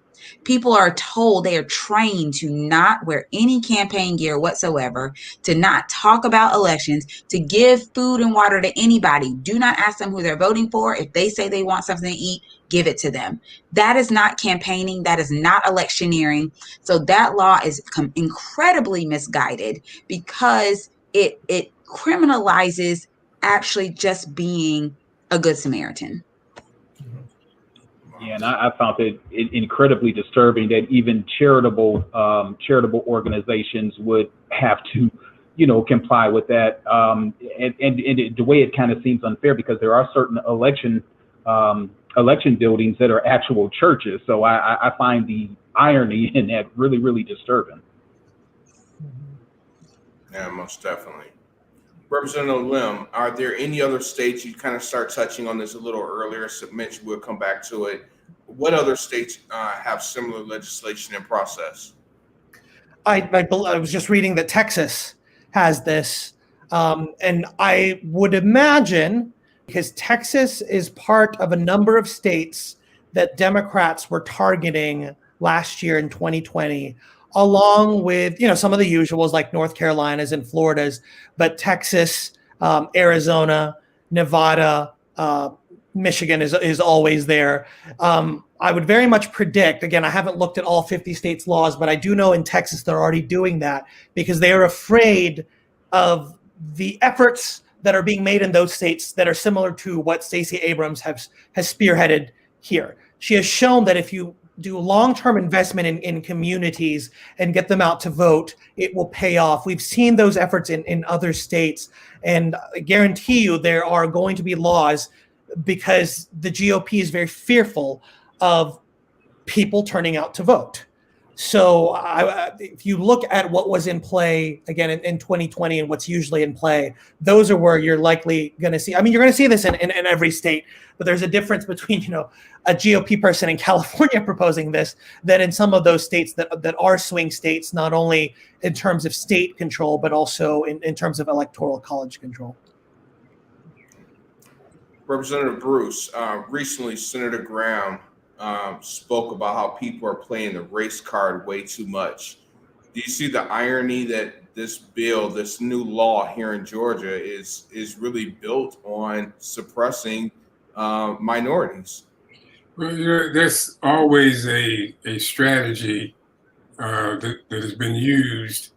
People are told, they are trained to not wear any campaign gear whatsoever, to not talk about elections, to give food and water to anybody. Do not ask them who they're voting for. If they say they want something to eat, give it to them. That is not campaigning. That is not electioneering. So that law is incredibly misguided because it criminalizes actually just being a good Samaritan. Yeah, and I found it incredibly disturbing that even charitable organizations would have to, comply with that. And the way it kind of seems unfair because there are certain election buildings that are actual churches. So I find the irony in that really, really disturbing. Yeah, most definitely. Representative Lim, are there any other states, you kind of start touching on this a little earlier, so mentioned we'll come back to it. What other states have similar legislation in process? I was just reading that Texas has this, and I would imagine because Texas is part of a number of states that Democrats were targeting last year in 2020, along with some of the usuals like North Carolina's and Florida's, but Texas, Arizona, Nevada, Michigan is always there. I would very much predict, again, I haven't looked at all 50 states' laws, but I do know in Texas they're already doing that because they are afraid of the efforts that are being made in those states that are similar to what Stacey Abrams has spearheaded here. She has shown that if you do long-term investment in communities and get them out to vote, it will pay off. We've seen those efforts in other states, and I guarantee you there are going to be laws because the GOP is very fearful of people turning out to vote. So if you look at what was in play, again, in 2020 and what's usually in play, those are where you're likely going to see. You're going to see this in every state, but there's a difference between, a GOP person in California proposing this than in some of those states that are swing states, not only in terms of state control, but also in terms of electoral college control. Representative Bruce, recently Senator Graham spoke about how people are playing the race card way too much. Do you see the irony that this bill, this new law here in Georgia is really built on suppressing minorities? Well, that's always a strategy that has been used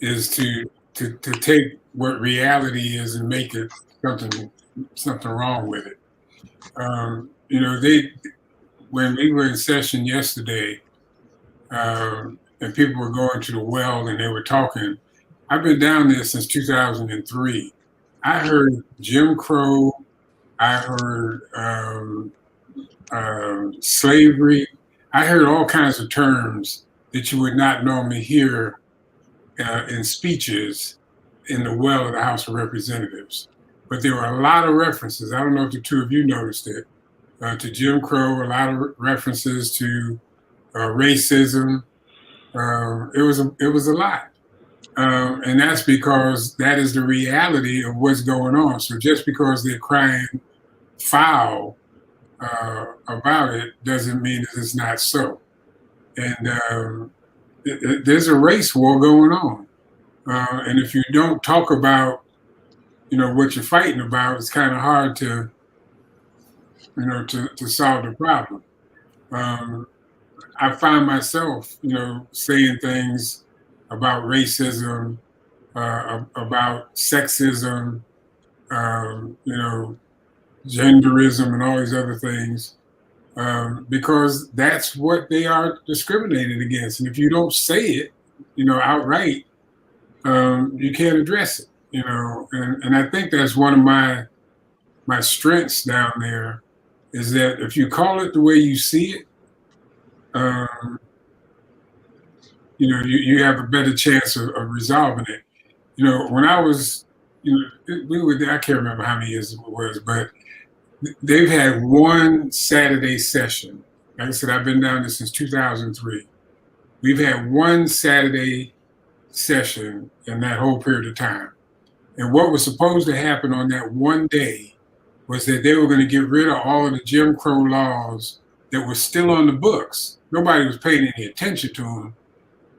is to take what reality is and make it something wrong with it. When we were in session yesterday, and people were going to the well and they were talking, I've been down there since 2003. I heard Jim Crow, I heard slavery, I heard all kinds of terms that you would not normally hear in speeches in the well of the House of Representatives. But there were a lot of references, I don't know if the two of you noticed it, to Jim Crow, a lot of references to racism. It was a lot. And that's because that is the reality of what's going on. So just because they're crying foul about it doesn't mean that it's not so. And there's a race war going on. And if you don't talk about, what you're fighting about, it's kind of hard to solve the problem. I find myself, saying things about racism, about sexism, genderism and all these other things, because that's what they are discriminated against. And if you don't say it, outright, you can't address it, and I think that's one of my strengths down there is that if you call it the way you see it, you have a better chance of resolving it. When I was, I can't remember how many years it was, but they've had one Saturday session. Like I said, I've been down there since 2003. We've had one Saturday session in that whole period of time. And what was supposed to happen on that one day was that they were going to get rid of all of the Jim Crow laws that were still on the books. Nobody was paying any attention to them,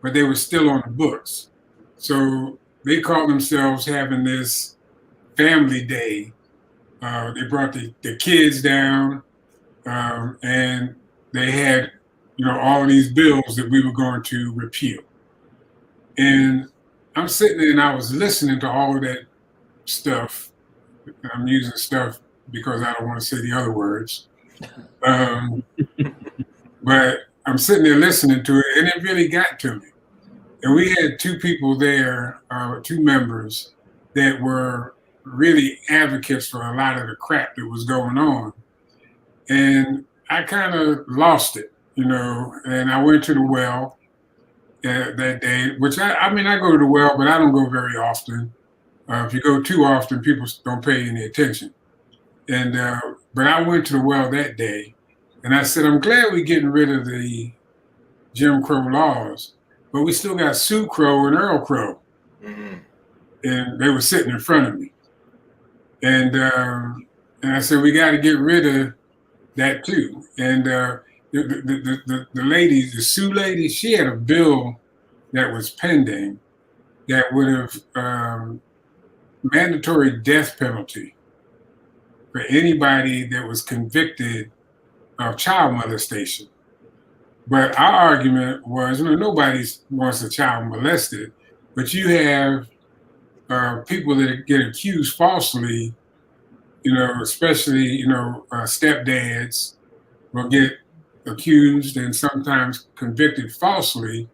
but they were still on the books. So they called themselves having this family day. They brought the kids down, and they had, all of these bills that we were going to repeal. And I'm sitting there and I was listening to all of that stuff. I'm using stuff because I don't want to say the other words. But I'm sitting there listening to it, and it really got to me. And we had two people there, two members that were really advocates for a lot of the crap that was going on. And I kind of lost it, and I went to the well that day, which I go to the well, but I don't go very often. If you go too often, people don't pay any attention. And but I went to the well that day, and I said, I'm glad we're getting rid of the Jim Crow laws, but we still got Sue Crow and Earl Crow. Mm-hmm. And they were sitting in front of me. And I said, we got to get rid of that too. And the lady, the Sue lady, she had a bill that was pending that would have mandatory death penalty for anybody that was convicted of child molestation. But our argument was, nobody wants a child molested, but you have people that get accused falsely, especially, stepdads will get accused and sometimes convicted falsely.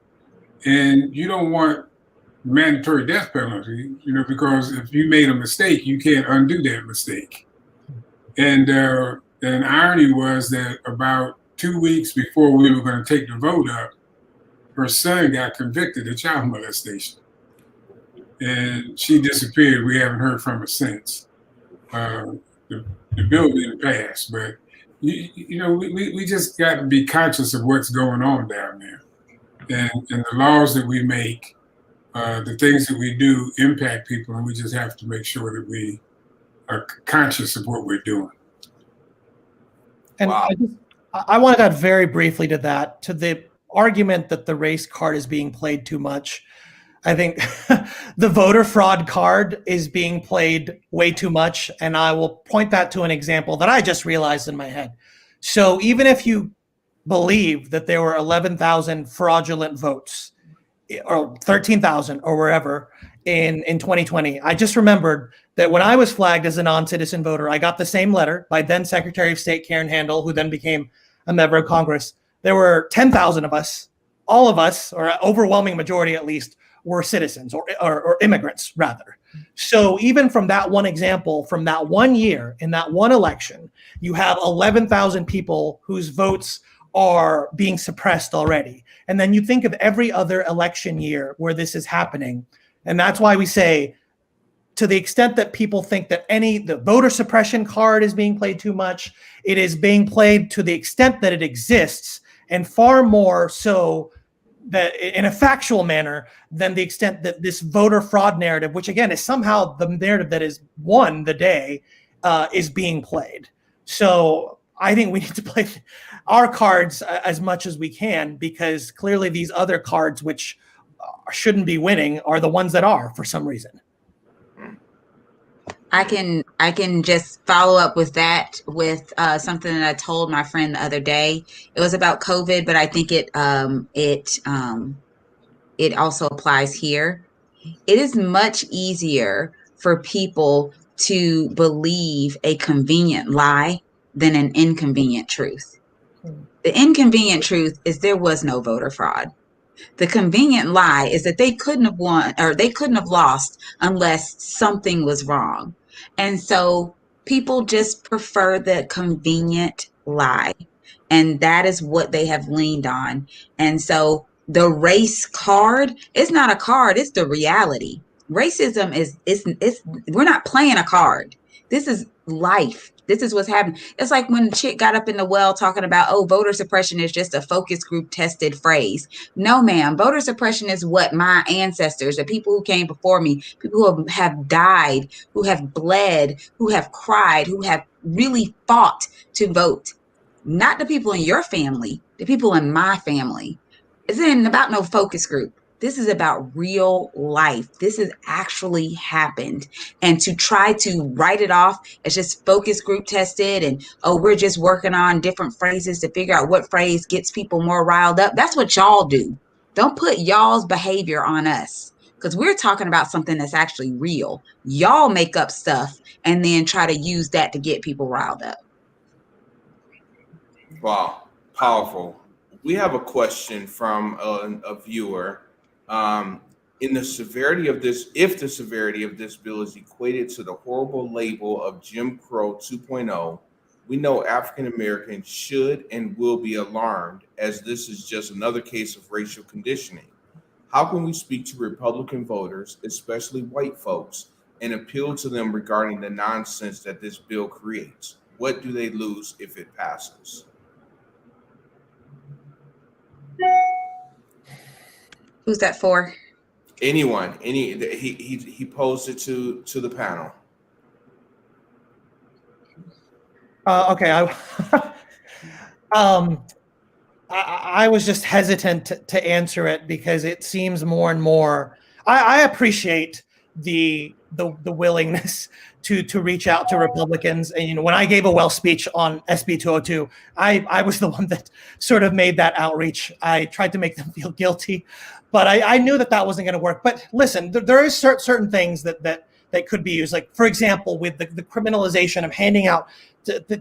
And you don't want mandatory death penalty, because if you made a mistake, you can't undo that mistake. And the irony was that about 2 weeks before we were going to take the vote up, her son got convicted of child molestation. And she disappeared. We haven't heard from her since. The bill didn't pass, but we just got to be conscious of what's going on down there, and the laws that we make, the things that we do impact people, and we just have to make sure that we are conscious of what we're doing. And wow. I want to add very briefly to that, to the argument that the race card is being played too much. I think the voter fraud card is being played way too much. And I will point that to an example that I just realized in my head. So even if you believe that there were 11,000 fraudulent votes or 13,000 or wherever in 2020, I just remembered that when I was flagged as a non-citizen voter, I got the same letter by then Secretary of State Karen Handel, who then became a member of Congress. There were 10,000 of us, all of us, or an overwhelming majority at least, were citizens or immigrants rather. So even from that one example, from that 1 year, in that one election, you have 11,000 people whose votes are being suppressed already. And then you think of every other election year where this is happening. And that's why we say, to the extent that people think that the voter suppression card is being played too much, it is being played to the extent that it exists, and far more so that in a factual manner than the extent that this voter fraud narrative, which again is somehow the narrative that is won the day, is being played. So I think we need to play our cards as much as we can, because clearly these other cards, which shouldn't be winning, are the ones that are for some reason. I can just follow up with that with something that I told my friend the other day. It was about COVID, but I think it also applies here. It is much easier for people to believe a convenient lie than an inconvenient truth. The inconvenient truth is there was no voter fraud. The convenient lie is that they couldn't have won, or they couldn't have lost unless something was wrong. And so people just prefer the convenient lie. And that is what they have leaned on. And so the race card is not a card, it's the reality. Racism is we're not playing a card. This is life. This is what's happening. It's like when chick got up in the well talking about, oh, voter suppression is just a focus group tested phrase. No, ma'am. Voter suppression is what my ancestors, the people who came before me, people who have died, who have bled, who have cried, who have really fought to vote. Not the people in your family, the people in my family. This isn't about no focus group. This is about real life. This has actually happened. And to try to write it off as just focus group tested and, oh, we're just working on different phrases to figure out what phrase gets people more riled up. That's what y'all do. Don't put y'all's behavior on us, because we're talking about something that's actually real. Y'all make up stuff and then try to use that to get people riled up. Wow, powerful. We have a question from a viewer. In the severity of this, if the severity of this bill is equated to the horrible label of Jim Crow 2.0, we know African Americans should and will be alarmed, as this is just another case of racial conditioning. How can we speak to Republican voters, especially white folks, and appeal to them regarding the nonsense that this bill creates? What do they lose if it passes? Who's that for? Anyone, he posed it to the panel. Okay, I was just hesitant to answer it because it seems more and more. I appreciate the willingness to reach out to Republicans, and when I gave a well speech on SB 202, I was the one that sort of made that outreach. I tried to make them feel guilty, but I knew that wasn't going to work. But listen, there is certain things that could be used, like for example, with the criminalization of handing out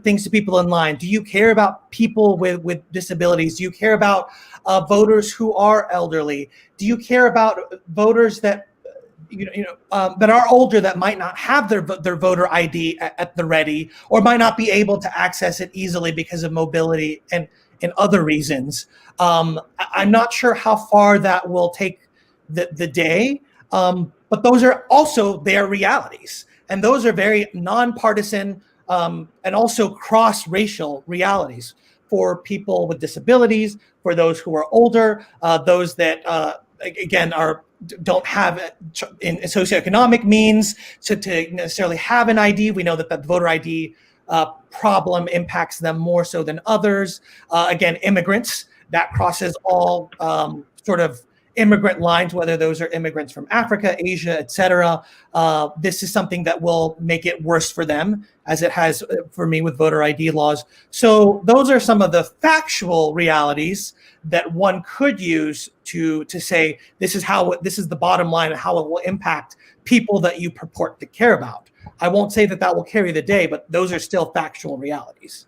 things to people in line. Do you care about people with disabilities? Do you care about voters who are elderly? Do you care about voters that that are older, that might not have their voter ID at the ready, or might not be able to access it easily because of mobility and other reasons? I'm not sure how far that will take the day, but those are also their realities, and those are very nonpartisan and also cross-racial realities for people with disabilities, for those who are older, those that again don't have in socioeconomic means to necessarily have an ID. We know that the voter ID problem impacts them more so than others. Again, immigrants, that crosses all sort of immigrant lines, whether those are immigrants from Africa, Asia, etc. This is something that will make it worse for them, as it has for me with voter ID laws. So those are some of the factual realities that one could use to say this is the bottom line and how it will impact people that you purport to care about. I won't say that will carry the day, but those are still factual realities.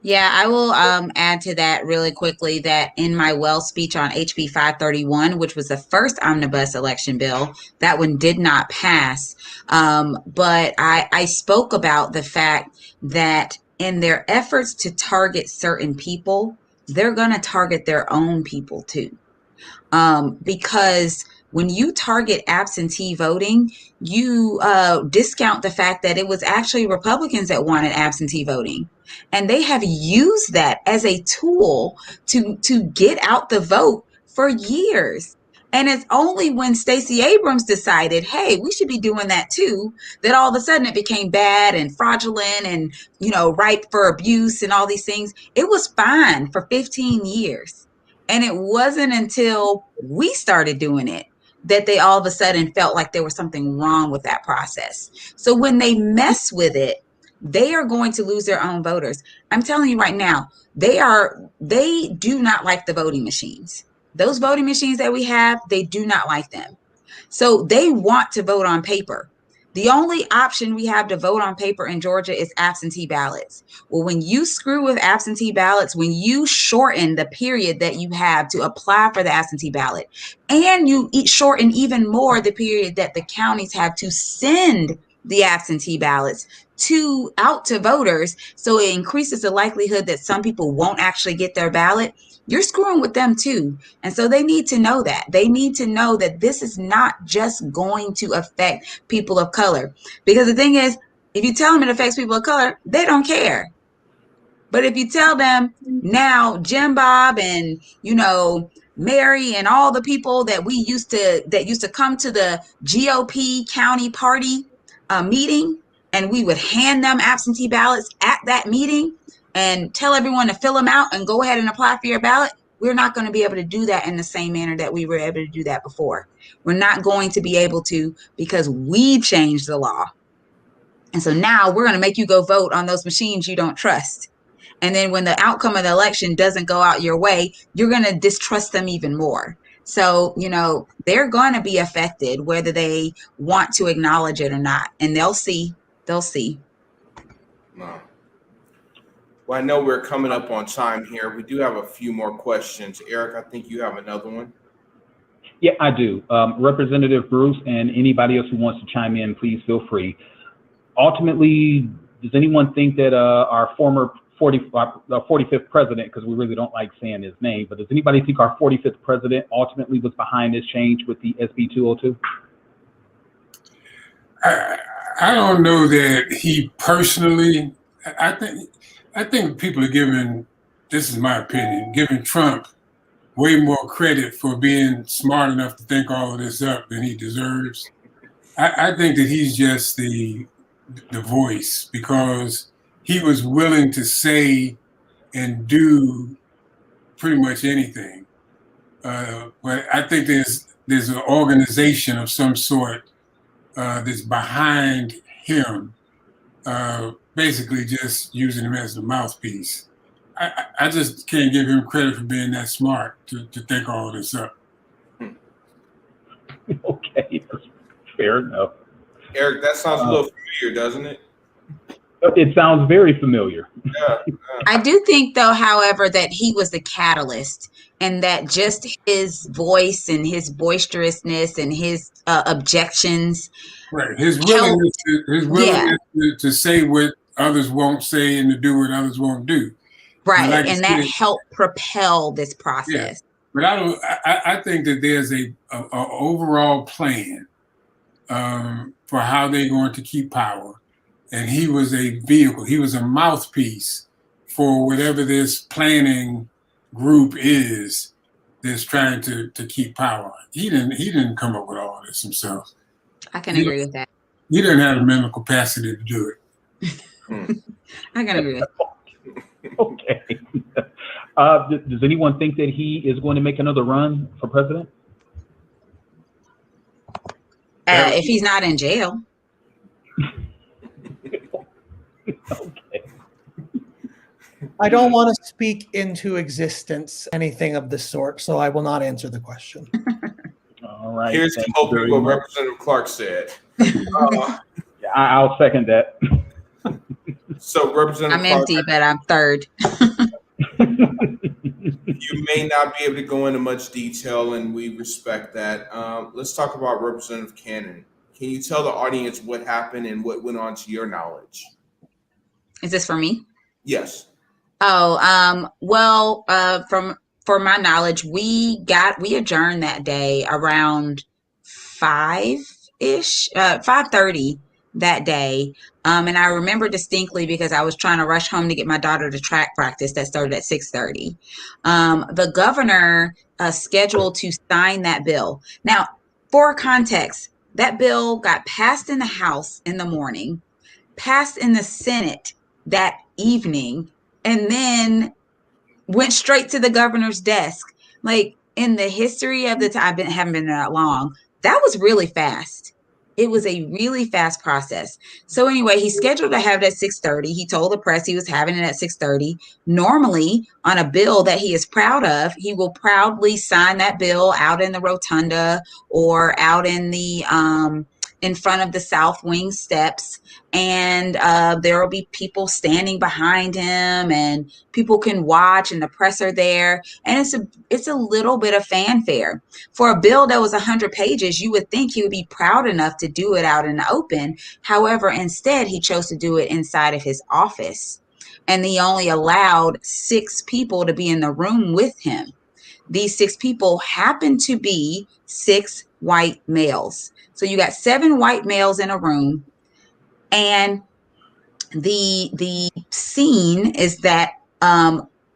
Yeah, I will add to that really quickly that in my well speech on HB 531, which was the first omnibus election bill, that one did not pass. But I spoke about the fact that in their efforts to target certain people, they're going to target their own people too. Because when you target absentee voting, you discount the fact that it was actually Republicans that wanted absentee voting. And they have used that as a tool to get out the vote for years. And it's only when Stacey Abrams decided, hey, we should be doing that too, that all of a sudden it became bad and fraudulent and, ripe for abuse and all these things. It was fine for 15 years. And it wasn't until we started doing it that they all of a sudden felt like there was something wrong with that process. So when they mess with it, they are going to lose their own voters. I'm telling you right now, they do not like the voting machines. Those voting machines that we have, they do not like them. So they want to vote on paper. The only option we have to vote on paper in Georgia is absentee ballots. Well, when you screw with absentee ballots, when you shorten the period that you have to apply for the absentee ballot, and you shorten even more the period that the counties have to send the absentee ballots out to voters, so it increases the likelihood that some people won't actually get their ballot, you're screwing with them too. And so they need to know that. They need to know that this is not just going to affect people of color. Because the thing is, if you tell them it affects people of color, they don't care. But if you tell them now, Jim Bob and, Mary and all the people that used to come to the GOP county party meeting, and we would hand them absentee ballots at that meeting and tell everyone to fill them out and go ahead and apply for your ballot, we're not going to be able to do that in the same manner that we were able to do that before. We're not going to be able to, because we changed the law. And so now we're going to make you go vote on those machines you don't trust. And then when the outcome of the election doesn't go out your way, you're going to distrust them even more. So, they're going to be affected whether they want to acknowledge it or not. And they'll see. They'll see. No. Well, I know we're coming up on time here. We do have a few more questions. Eric, I think you have another one. Yeah, I do. Representative Bruce and anybody else who wants to chime in, please feel free. Ultimately, does anyone think that our former 45th president, because we really don't like saying his name, but does anybody think our 45th president ultimately was behind this change with the SB 202? I don't know that he personally. I think people are giving, this is my opinion, giving Trump way more credit for being smart enough to think all of this up than he deserves. I think that he's just the voice, because he was willing to say and do pretty much anything. But I think there's an organization of some sort that's behind him, basically just using him as the mouthpiece. I just can't give him credit for being that smart to think all this up. Okay, that's fair enough. Eric, that sounds a little familiar, doesn't it? It sounds very familiar. Yeah. I do think, though, however, that he was the catalyst, and that just his voice and his boisterousness and his objections. Right. His willingness to say what others won't say and to do what others won't do. Right. Like and that helped propel this process. Yeah. But I think that there's a overall plan for how they're going to keep power. And he was a vehicle. He was a mouthpiece for whatever this planning group is that's trying to keep power. He didn't come up with all this himself. I can agree with that. He didn't have the mental capacity to do it. I can agree with that. Okay. Does anyone think that he is going to make another run for president? If he's not in jail. Okay. I don't want to speak into existence anything of this sort, so I will not answer the question. All right. Here's to hoping what Representative Clark said. I'll second that. So, Representative I'm Clark, empty, but I'm third. you may not be able to go into much detail, and we respect that. Let's talk about Representative Cannon. Can you tell the audience what happened and what went on to your knowledge? Is this for me? Yes. Well, for my knowledge, we adjourned that day around 5:30 that day. And I remember distinctly because I was trying to rush home to get my daughter to track practice that started at 6:30. The governor scheduled to sign that bill. Now, for context, that bill got passed in the House in the morning, passed in the Senate that evening, and then went straight to the governor's desk. Like, in the history of the time, haven't been that long, that was really fast. It was a really fast process. So anyway, he's scheduled to have it at 6:30. He told the press he was having it at 6:30. Normally, on a bill that he is proud of, he will proudly sign that bill out in the rotunda or out in the in front of the South Wing steps, and there will be people standing behind him, and people can watch, and the press are there, and it's a little bit of fanfare for a bill that was 100 pages. You would think he would be proud enough to do it out in the open. However, instead he chose to do it inside of his office, and he only allowed 6 people to be in the room with him. These 6 people happen to be 6 white males. So you got 7 white males in a room, and the scene is that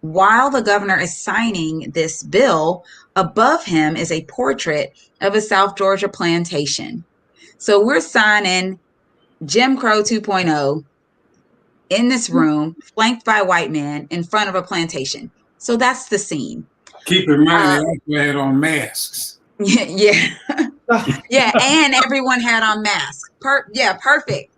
while the governor is signing this bill, above him is a portrait of a South Georgia plantation. So we're signing Jim Crow 2.0 in this room, flanked by white men in front of a plantation. So that's the scene. Keep in mind they also had on masks. Yeah. Yeah, and everyone had on masks. Perfect.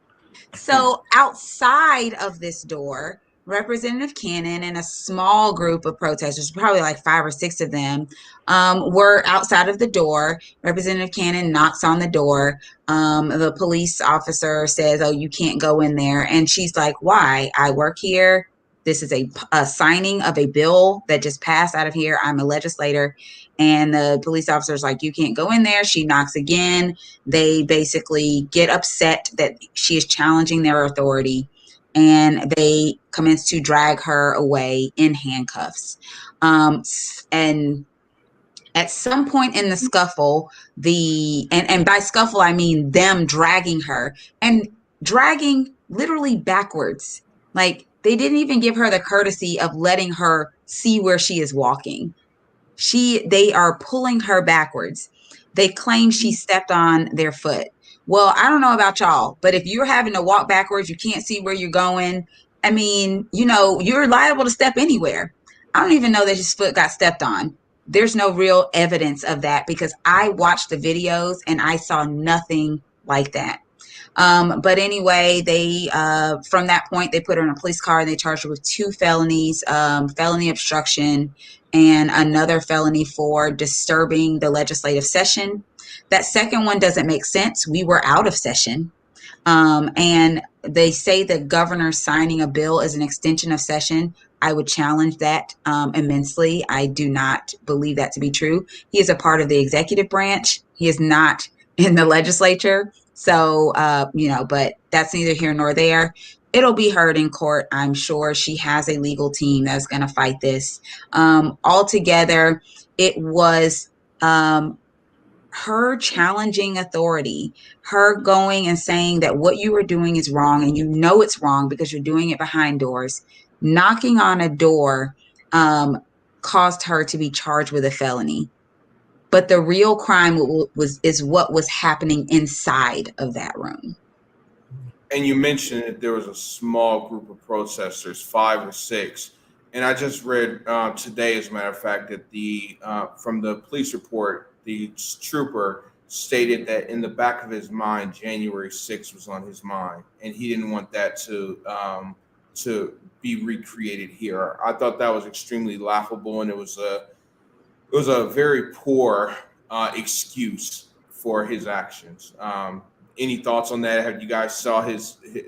So outside of this door, Representative Cannon and a small group of protesters, probably like 5 or 6 of them, were outside of the door. Representative Cannon knocks on the door. The police officer says, "Oh, you can't go in there." And she's like, "Why? I work here. This is a signing of a bill that just passed out of here. I'm a legislator." And the police officer's like, "You can't go in there." She knocks again. They basically get upset that she is challenging their authority, and they commence to drag her away in handcuffs. And at some point in the scuffle, and by scuffle, I mean them dragging her, and dragging literally backwards. Like, they didn't even give her the courtesy of letting her see where she is walking. They are pulling her backwards. They claim she stepped on their foot. Well, I don't know about y'all, but if you're having to walk backwards, you can't see where you're going. I mean, you're liable to step anywhere. I don't even know that his foot got stepped on. There's no real evidence of that because I watched the videos and I saw nothing like that. But anyway, they from that point, they put her in a police car and they charged her with 2 felonies, felony obstruction and another felony for disturbing the legislative session. That second one doesn't make sense. We were out of session. And they say the governor signing a bill is an extension of session. I would challenge that immensely. I do not believe that to be true. He is a part of the executive branch. He is not in the legislature. So, but that's neither here nor there. It'll be heard in court, I'm sure. She has a legal team that's going to fight this. Altogether, it was her challenging authority, her going and saying that what you are doing is wrong, and you know it's wrong because you're doing it behind doors. Knocking on a door caused her to be charged with a felony. But the real crime is what was happening inside of that room. And you mentioned that there was a small group of protesters, 5 or 6. And I just read today, as a matter of fact, that from the police report, the trooper stated that in the back of his mind, January 6th was on his mind, and he didn't want that to be recreated here. I thought that was extremely laughable, and it was a very poor excuse for his actions. Any thoughts on that? Have you guys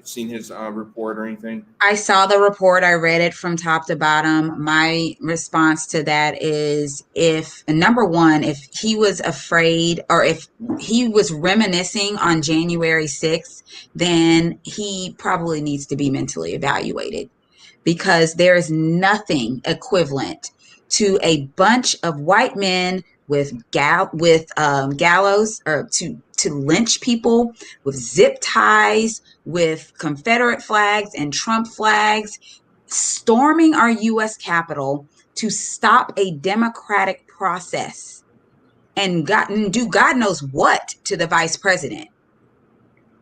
seen his report or anything? I saw the report. I read it from top to bottom. My response to that is, number one, if he was afraid or if he was reminiscing on January 6th, then he probably needs to be mentally evaluated, because there is nothing equivalent to a bunch of white men with gallows, or to lynch people with zip ties, with Confederate flags and Trump flags, storming our U.S. Capitol to stop a democratic process and do God knows what to the vice president,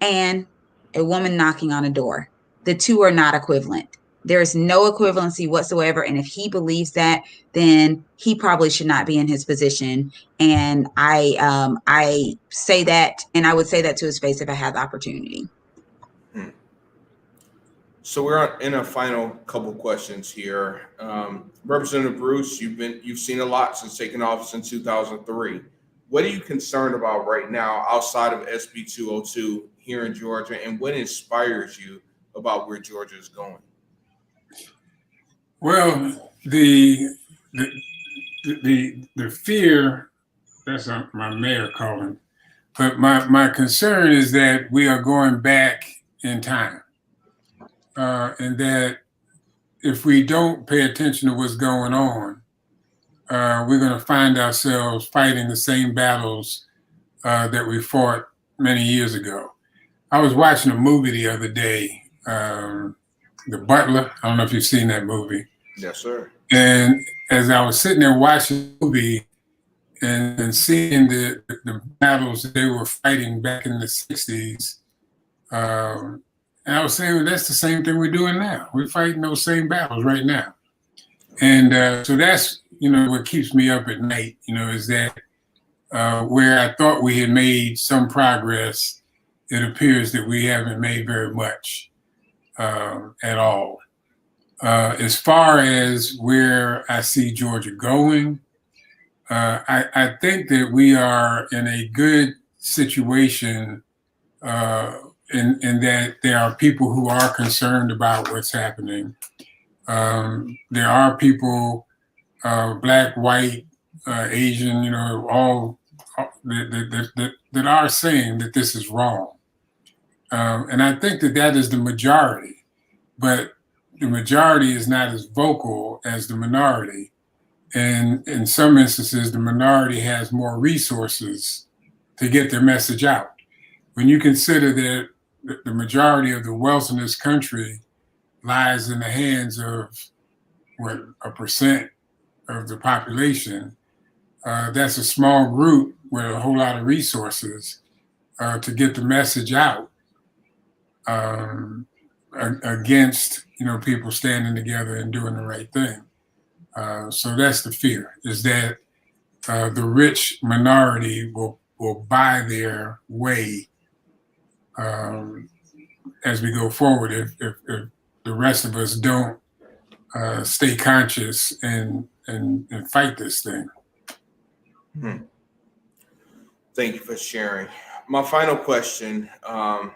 and a woman knocking on a door. The two are not equivalent. There is no equivalency whatsoever. And if he believes that, then he probably should not be in his position. And I say that, and I would say that to his face if I had the opportunity. So we're in a final couple questions here. Representative Bruce, you've seen a lot since taking office in 2003. What are you concerned about right now outside of SB 202 here in Georgia, and what inspires you about where Georgia is going? Well, the fear, that's my mayor calling, but my concern is that we are going back in time, and that if we don't pay attention to what's going on, we're going to find ourselves fighting the same battles that we fought many years ago. I was watching a movie the other day, The Butler. I don't know if you've seen that movie. Yes, sir. And as I was sitting there watching the movie and seeing the battles that they were fighting back in the 60s, and I was saying, well, that's the same thing we're doing now. We're fighting those same battles right now. And so that's, what keeps me up at night, is that where I thought we had made some progress, it appears that we haven't made very much at all. As far as where I see Georgia going, I think that we are in a good situation in that there are people who are concerned about what's happening. There are people, black, white, Asian, all that are saying that this is wrong. And I think that is the majority, but the majority is not as vocal as the minority. And in some instances, the minority has more resources to get their message out. When you consider that the majority of the wealth in this country lies in the hands of, 1% of the population, that's a small group with a whole lot of resources to get the message out against, people standing together and doing the right thing. So that's the fear, is that the rich minority will buy their way as we go forward if the rest of us don't stay conscious and fight this thing. Thank you for sharing. My final question, I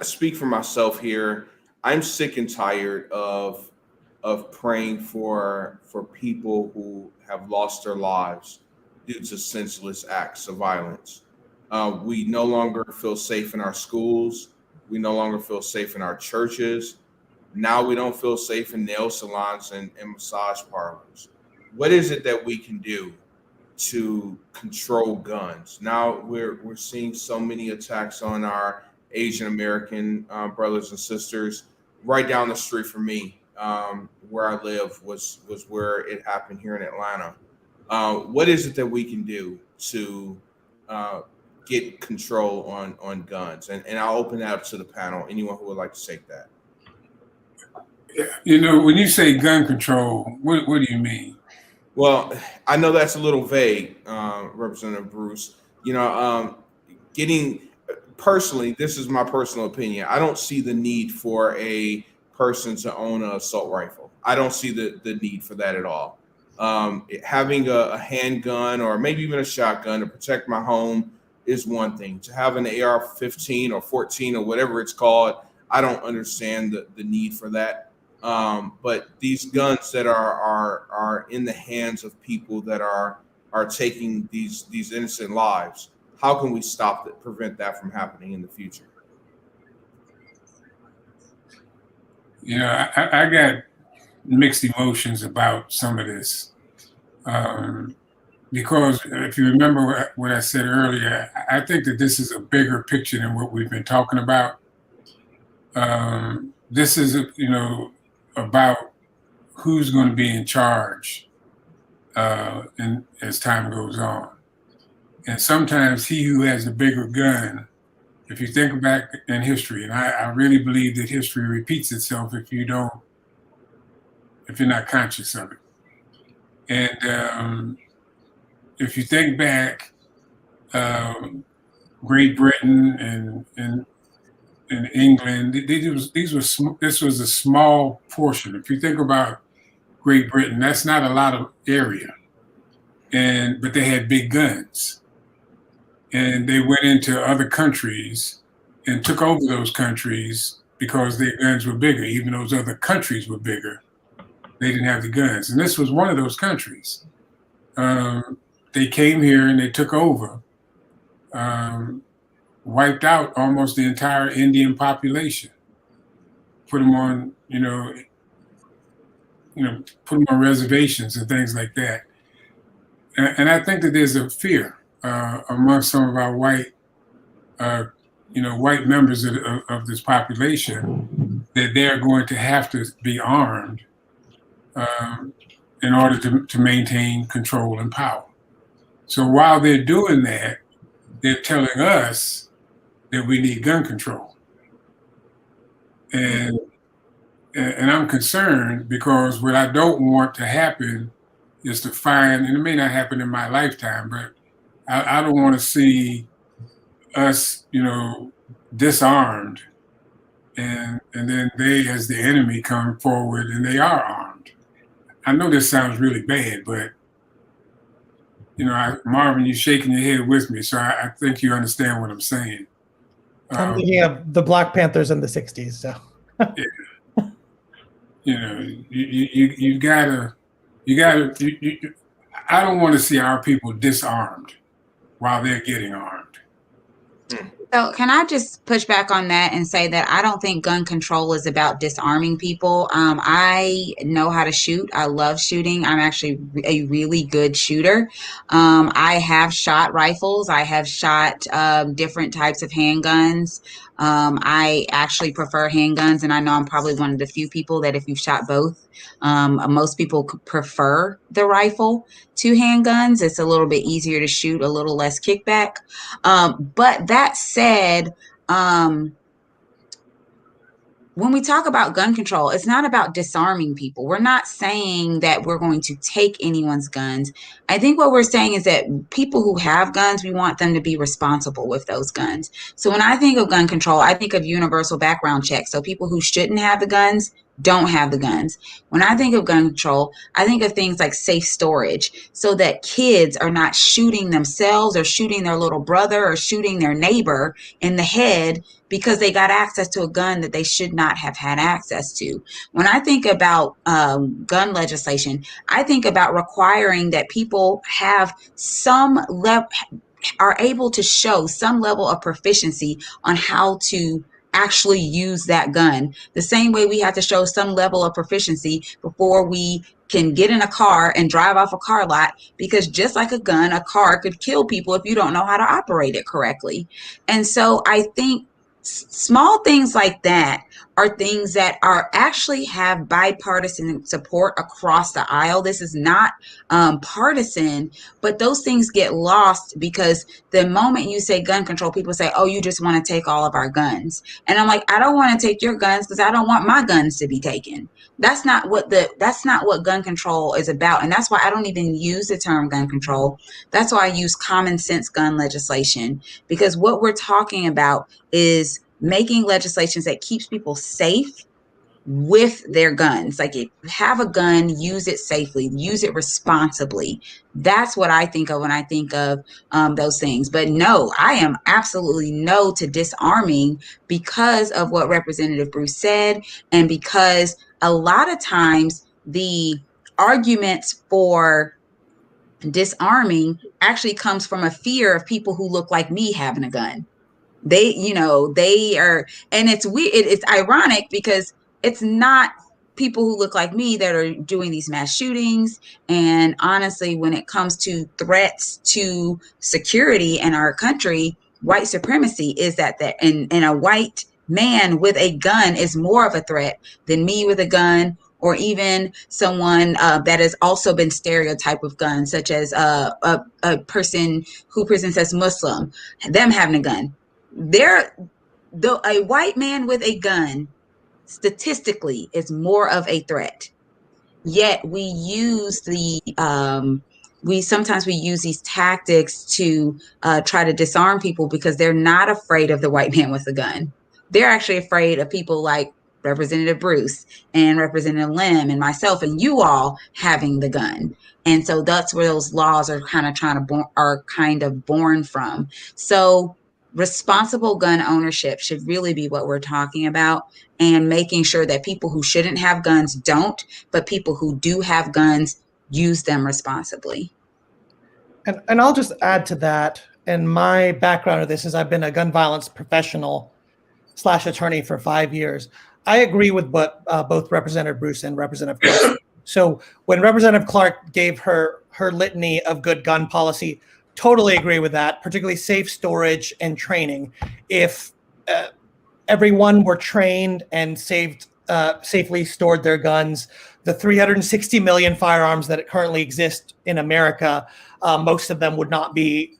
speak for myself here. I'm sick and tired of praying for people who have lost their lives due to senseless acts of violence. We no longer feel safe in our schools. We no longer feel safe in our churches. Now we don't feel safe in nail salons and massage parlors. What is it that we can do to control guns? Now we're seeing so many attacks on our Asian American brothers and sisters. Right down the street from me, where I live, was where it happened here in Atlanta. What is it that we can do to get control on guns? And I'll open that up to the panel. Anyone who would like to take that. When you say gun control, what do you mean? Well, I know that's a little vague, Representative Bruce. Personally, this is my personal opinion. I don't see the need for a person to own an assault rifle. I don't see the need for that at all. Having a handgun or maybe even a shotgun to protect my home is one thing. To have an AR-15 or 14 or whatever it's called, I don't understand the need for that. But these guns that are in the hands of people that are taking these innocent lives, how can we prevent that from happening in the future? I got mixed emotions about some of this. Because if you remember what I said earlier, I think that this is a bigger picture than what we've been talking about. This is, about who's going to be in charge and as time goes on. And sometimes he who has the bigger gun, if you think back in history, and I really believe that history repeats itself if you're not conscious of it. And if you think back, Great Britain and England, this was a small portion. If you think about Great Britain, that's not a lot of area. but they had big guns, and they went into other countries and took over those countries because their guns were bigger. Even those other countries were bigger, they didn't have the guns, and this was one of those countries. They came here and they took over, wiped out almost the entire Indian population, put them on, put them on reservations and things like that. And I think that there's a fear among some of our white members of this population that they're going to have to be armed in order to maintain control and power. So while they're doing that, they're telling us that we need gun control. And I'm concerned because what I don't want to happen is to find, and it may not happen in my lifetime, but I don't want to see us, disarmed, and then they, as the enemy, come forward and they are armed. I know this sounds really bad, but Marvin, you're shaking your head with me, so I think you understand what I'm saying. I'm thinking of the Black Panthers in the '60s. So, you gotta. I don't want to see our people disarmed while they're getting armed. So can I just push back on that and say that I don't think gun control is about disarming people. I know how to shoot. I love shooting. I'm actually a really good shooter. I have shot rifles. I have shot different types of handguns. I actually prefer handguns, and I know I'm probably one of the few people that if you've shot both, most people prefer the rifle to handguns. It's a little bit easier to shoot, a little less kickback. But that said, when we talk about gun control, it's not about disarming people. We're not saying that we're going to take anyone's guns. I think what we're saying is that people who have guns, we want them to be responsible with those guns. So when I think of gun control, I think of universal background checks. So people who shouldn't have the guns don't have the guns. When I think of gun control, I think of things like safe storage so that kids are not shooting themselves or shooting their little brother or shooting their neighbor in the head because they got access to a gun that they should not have had access to. When I think about gun legislation, I think about requiring that people have are able to show some level of proficiency on how to actually use that gun. The same way we have to show some level of proficiency before we can get in a car and drive off a car lot, because just like a gun, a car could kill people if you don't know how to operate it correctly. And so I think small things like that are things that are actually have bipartisan support across the aisle. This is not partisan, but those things get lost because the moment you say gun control, people say, oh, you just want to take all of our guns. And I'm like, I don't want to take your guns because I don't want my guns to be taken. That's not what gun control is about. And that's why I don't even use the term gun control. That's why I use common sense gun legislation, because what we're talking about is making legislations that keeps people safe with their guns. Like, if you have a gun, use it safely, use it responsibly. That's what I think of when I think of those things. But no, I am absolutely no to disarming because of what Representative Bruce said, and because a lot of times the arguments for disarming actually comes from a fear of people who look like me having a gun. They are, and it's weird. It's ironic because it's not people who look like me that are doing these mass shootings. And honestly, when it comes to threats to security in our country, white supremacy is that and a white man with a gun is more of a threat than me with a gun, or even someone that has also been stereotyped with guns, such as a person who presents as Muslim, them having a gun. A white man with a gun statistically is more of a threat. Yet we use sometimes we use these tactics to try to disarm people because they're not afraid of the white man with a gun. They're actually afraid of people like Representative Bruce and Representative Lim and myself and you all having the gun. And so that's where those laws are kind of born from. So responsible gun ownership should really be what we're talking about, and making sure that people who shouldn't have guns don't, but people who do have guns use them responsibly. And I'll just add to that. And my background of this is I've been a gun violence professional / attorney for 5 years. I agree with what both Representative Bruce and Representative Clark. So when Representative Clark gave her litany of good gun policy, totally agree with that, particularly safe storage and training. If everyone were trained and safely stored their guns, the 360 million firearms that currently exist in America, most of them would not be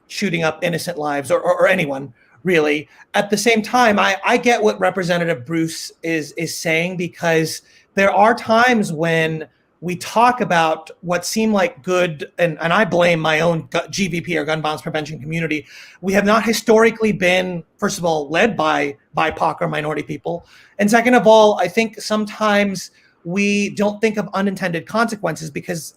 shooting up innocent lives or anyone, really. At the same time, I get what Representative Bruce is saying, because there are times when we talk about what seem like good, and I blame my own GVP or gun violence prevention community. We have not historically been, first of all, led by BIPOC or minority people. And second of all, I think sometimes we don't think of unintended consequences, because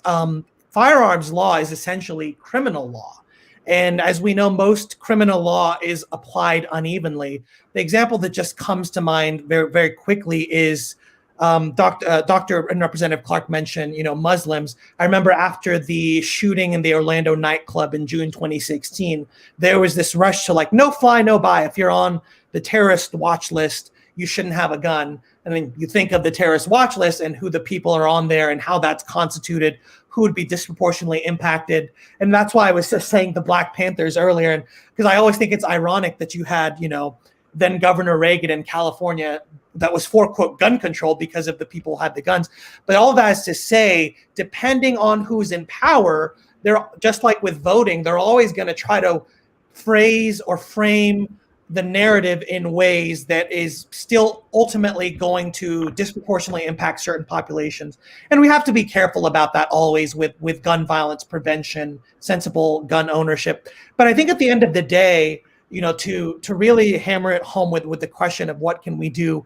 firearms law is essentially criminal law. And as we know, most criminal law is applied unevenly. The example that just comes to mind very, very quickly is Dr. and Representative Clark mentioned, Muslims. I remember after the shooting in the Orlando nightclub in June 2016, there was this rush to no fly, no buy. If you're on the terrorist watch list, you shouldn't have a gun. And then you think of the terrorist watch list and who the people are on there and how that's constituted, who would be disproportionately impacted. And that's why I was just saying the Black Panthers earlier, and because I always think it's ironic that you had, then Governor Reagan in California that was for, quote, gun control because of the people who had the guns. But all that is to say, depending on who's in power, they're just like with voting, they're always going to try to phrase or frame the narrative in ways that is still ultimately going to disproportionately impact certain populations. And we have to be careful about that always with gun violence prevention, sensible gun ownership. But I think at the end of the day, to really hammer it home with the question of what can we do,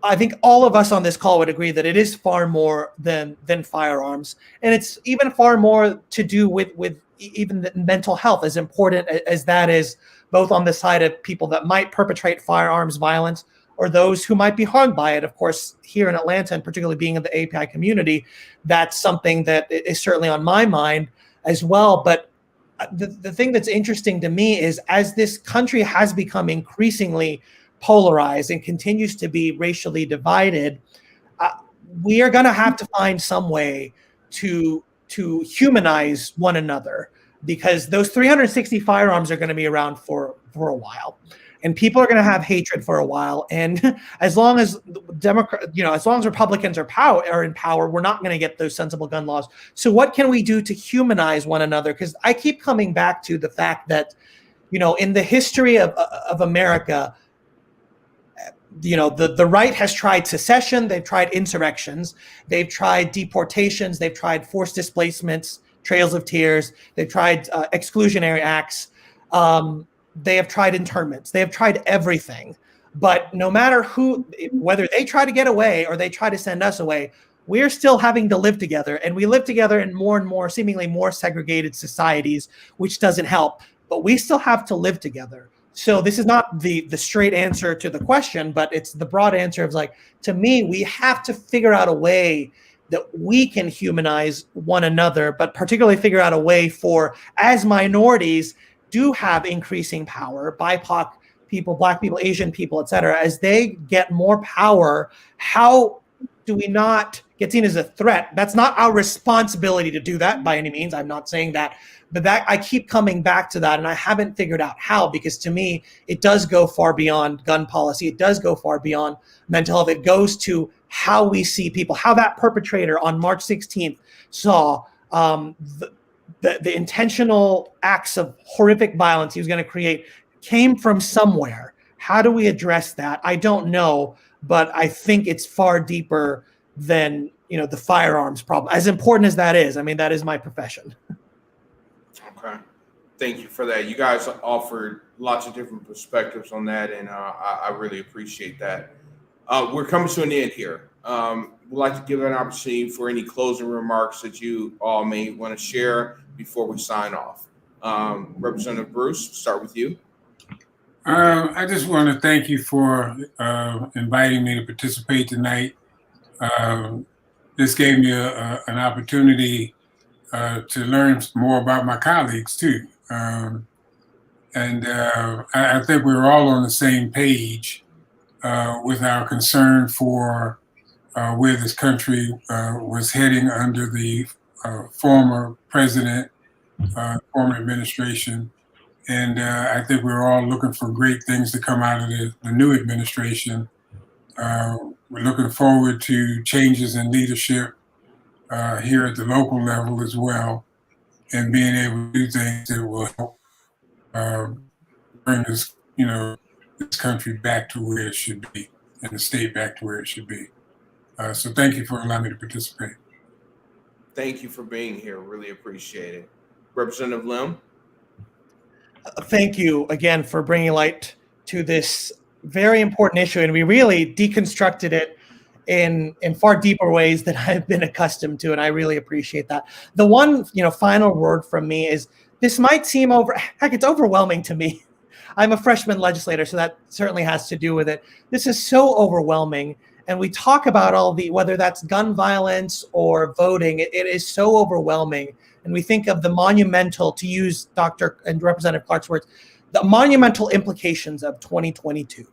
I think all of us on this call would agree that it is far more than firearms. And it's even far more to do with even the mental health, as important as that is, both on the side of people that might perpetrate firearms violence or those who might be harmed by it. Of course, here in Atlanta, and particularly being in the API community, that's something that is certainly on my mind as well. But the thing that's interesting to me is, as this country has become increasingly polarized and continues to be racially divided, we are going to have to find some way to humanize one another, because those 360 firearms are going to be around for a while, and people are going to have hatred for a while. And as long as as long as Republicans are in power, we're not going to get those sensible gun laws. So what can we do to humanize one another? Because I keep coming back to the fact that, in the history of America, the right has tried secession, they've tried insurrections, they've tried deportations, they've tried forced displacements, trails of tears, they've tried exclusionary acts, they have tried internments, they have tried everything. But no matter whether they try to get away or they try to send us away, we're still having to live together, and we live together in more and more, seemingly more segregated societies, which doesn't help, but we still have to live together. So this is not the straight answer to the question, but it's the broad answer of, to me, we have to figure out a way that we can humanize one another, but particularly figure out a way for, as minorities do have increasing power, BIPOC people, Black people, Asian people, et cetera, as they get more power, how do we not get seen as a threat? That's not our responsibility to do that by any means. I'm not saying that. But that, I keep coming back to that, and I haven't figured out how, because to me, it does go far beyond gun policy. It does go far beyond mental health. It goes to how we see people, how that perpetrator on March 16th saw the intentional acts of horrific violence he was going to create came from somewhere. How do we address that? I don't know, but I think it's far deeper than, the firearms problem, as important as that is. I mean, that is my profession. Okay. Thank you for that. You guys offered lots of different perspectives on that, and I really appreciate that. We're coming to an end here. We'd like to give an opportunity for any closing remarks that you all may want to share before we sign off. Representative Bruce, start with you. I just want to thank you for inviting me to participate tonight. This gave me an opportunity to learn more about my colleagues too. I think we were all on the same page with our concern for where this country was heading under the former president, former administration. And I think we're all looking for great things to come out of the new administration. We're looking forward to changes in leadership here at the local level as well, and being able to do things that will help bring this, this country back to where it should be, and the state back to where it should be. So thank you for allowing me to participate. Thank you for being here. Really appreciate it. Representative Lim. Thank you again for bringing light to this very important issue, and we really deconstructed it in far deeper ways than I've been accustomed to, and I really appreciate that. The one final word from me is this might seem it's overwhelming to me. I'm a freshman legislator, so that certainly has to do with it. This is so overwhelming, and we talk about all whether that's gun violence or voting, it is so overwhelming. And we think of the monumental, to use Dr. and Representative Clark's words, the monumental implications of 2022.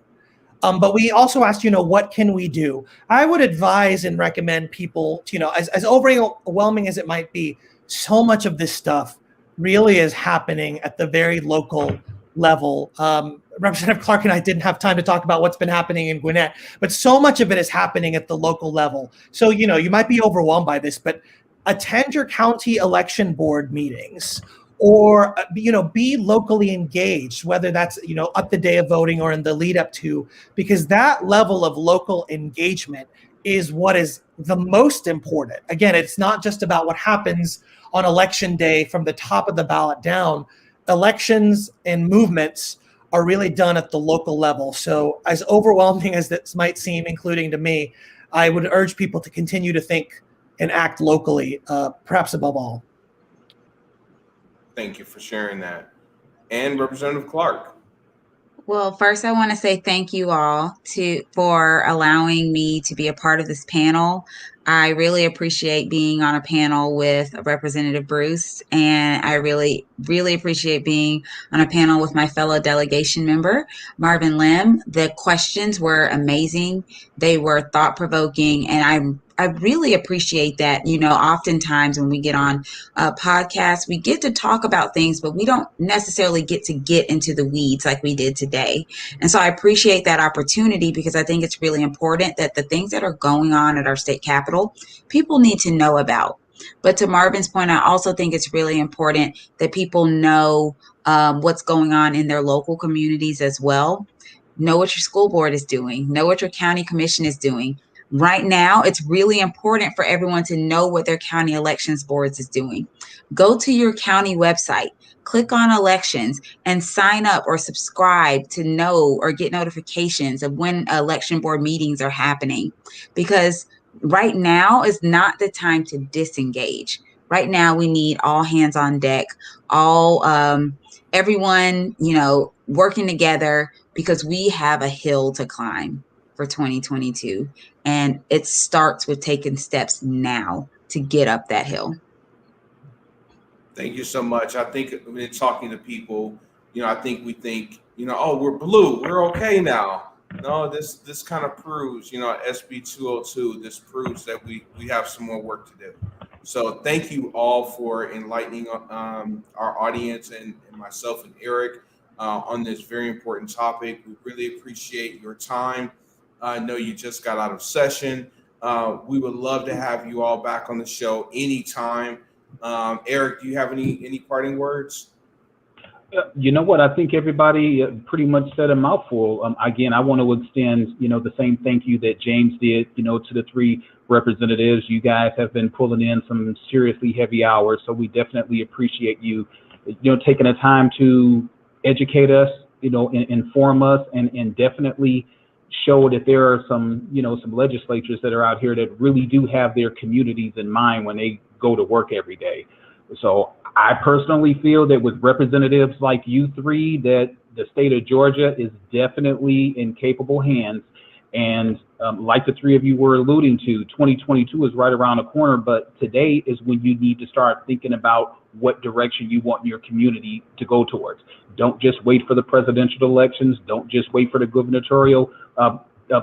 But we also asked, what can we do? I would advise and recommend people, as overwhelming as it might be, so much of this stuff really is happening at the very local level. Representative Clark and I didn't have time to talk about what's been happening in Gwinnett, but so much of it is happening at the local level. So, you might be overwhelmed by this, but attend your county election board meetings, or be locally engaged, whether that's up the day of voting or in the lead up to, because that level of local engagement is what is the most important. Again, it's not just about what happens on election day from the top of the ballot down. Elections and movements are really done at the local level. So as overwhelming as this might seem, including to me, I would urge people to continue to think and act locally, perhaps above all. Thank you for sharing that. And Representative Clark. Well, first, I want to say thank you all for allowing me to be a part of this panel. I really appreciate being on a panel with Representative Bruce, and I really, really appreciate being on a panel with my fellow delegation member, Marvin Lim. The questions were amazing. They were thought-provoking, and I really appreciate that. Oftentimes when we get on podcasts, we get to talk about things, but we don't necessarily get into the weeds like we did today. And so I appreciate that opportunity, because I think it's really important that the things that are going on at our state capitol, people need to know about. But to Marvin's point, I also think it's really important that people know what's going on in their local communities as well. Know what your school board is doing. Know what your county commission is doing. Right now, it's really important for everyone to know what their county elections boards is doing. Go to your county website, click on elections, and sign up or subscribe to know or get notifications of when election board meetings are happening. Because right now is not the time to disengage. Right now, we need all hands on deck, everyone, working together, because we have a hill to climb for 2022. And it starts with taking steps now to get up that hill. Thank you so much. I think when talking to people, I think we think, oh, we're blue, we're okay now. No, this kind of proves, SB 202, this proves that we have some more work to do. So thank you all for enlightening our audience and myself and Eric on this very important topic. We really appreciate your time. I know you just got out of session. We would love to have you all back on the show anytime. Eric, do you have any parting words? You know what? I think everybody pretty much said a mouthful. Again, I want to extend, the same thank you that James did, to the three representatives. You guys have been pulling in some seriously heavy hours, so we definitely appreciate you, taking the time to educate us, inform us, and definitely show that there are some, some legislatures that are out here that really do have their communities in mind when they go to work every day. So I personally feel that with representatives like you three, that the state of Georgia is definitely in capable hands. And like the three of you were alluding to, 2022 is right around the corner, but today is when you need to start thinking about what direction you want your community to go towards. Don't just wait for the presidential elections. Don't just wait for the gubernatorial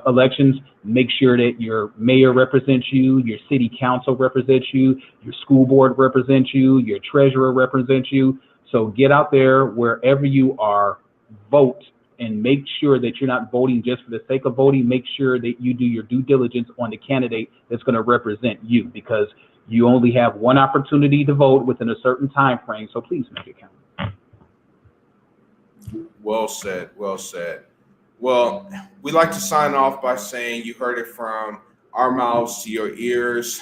elections. Make sure that your mayor represents you, your city council represents you, your school board represents you, your treasurer represents you. So get out there wherever you are, vote, and make sure that you're not voting just for the sake of voting. Make sure that you do your due diligence on the candidate that's going to represent you, because you only have one opportunity to vote within a certain time frame. So please make it count. Well said. Well said. Well, we like to sign off by saying you heard it from our mouths to your ears.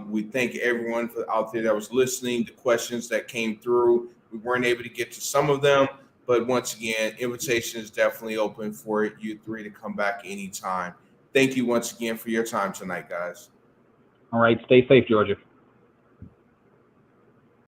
We thank everyone out there that was listening, the questions that came through. We weren't able to get to some of them, but once again, invitation is definitely open for you three to come back anytime. Thank you once again for your time tonight, guys. All right. Stay safe, Georgia.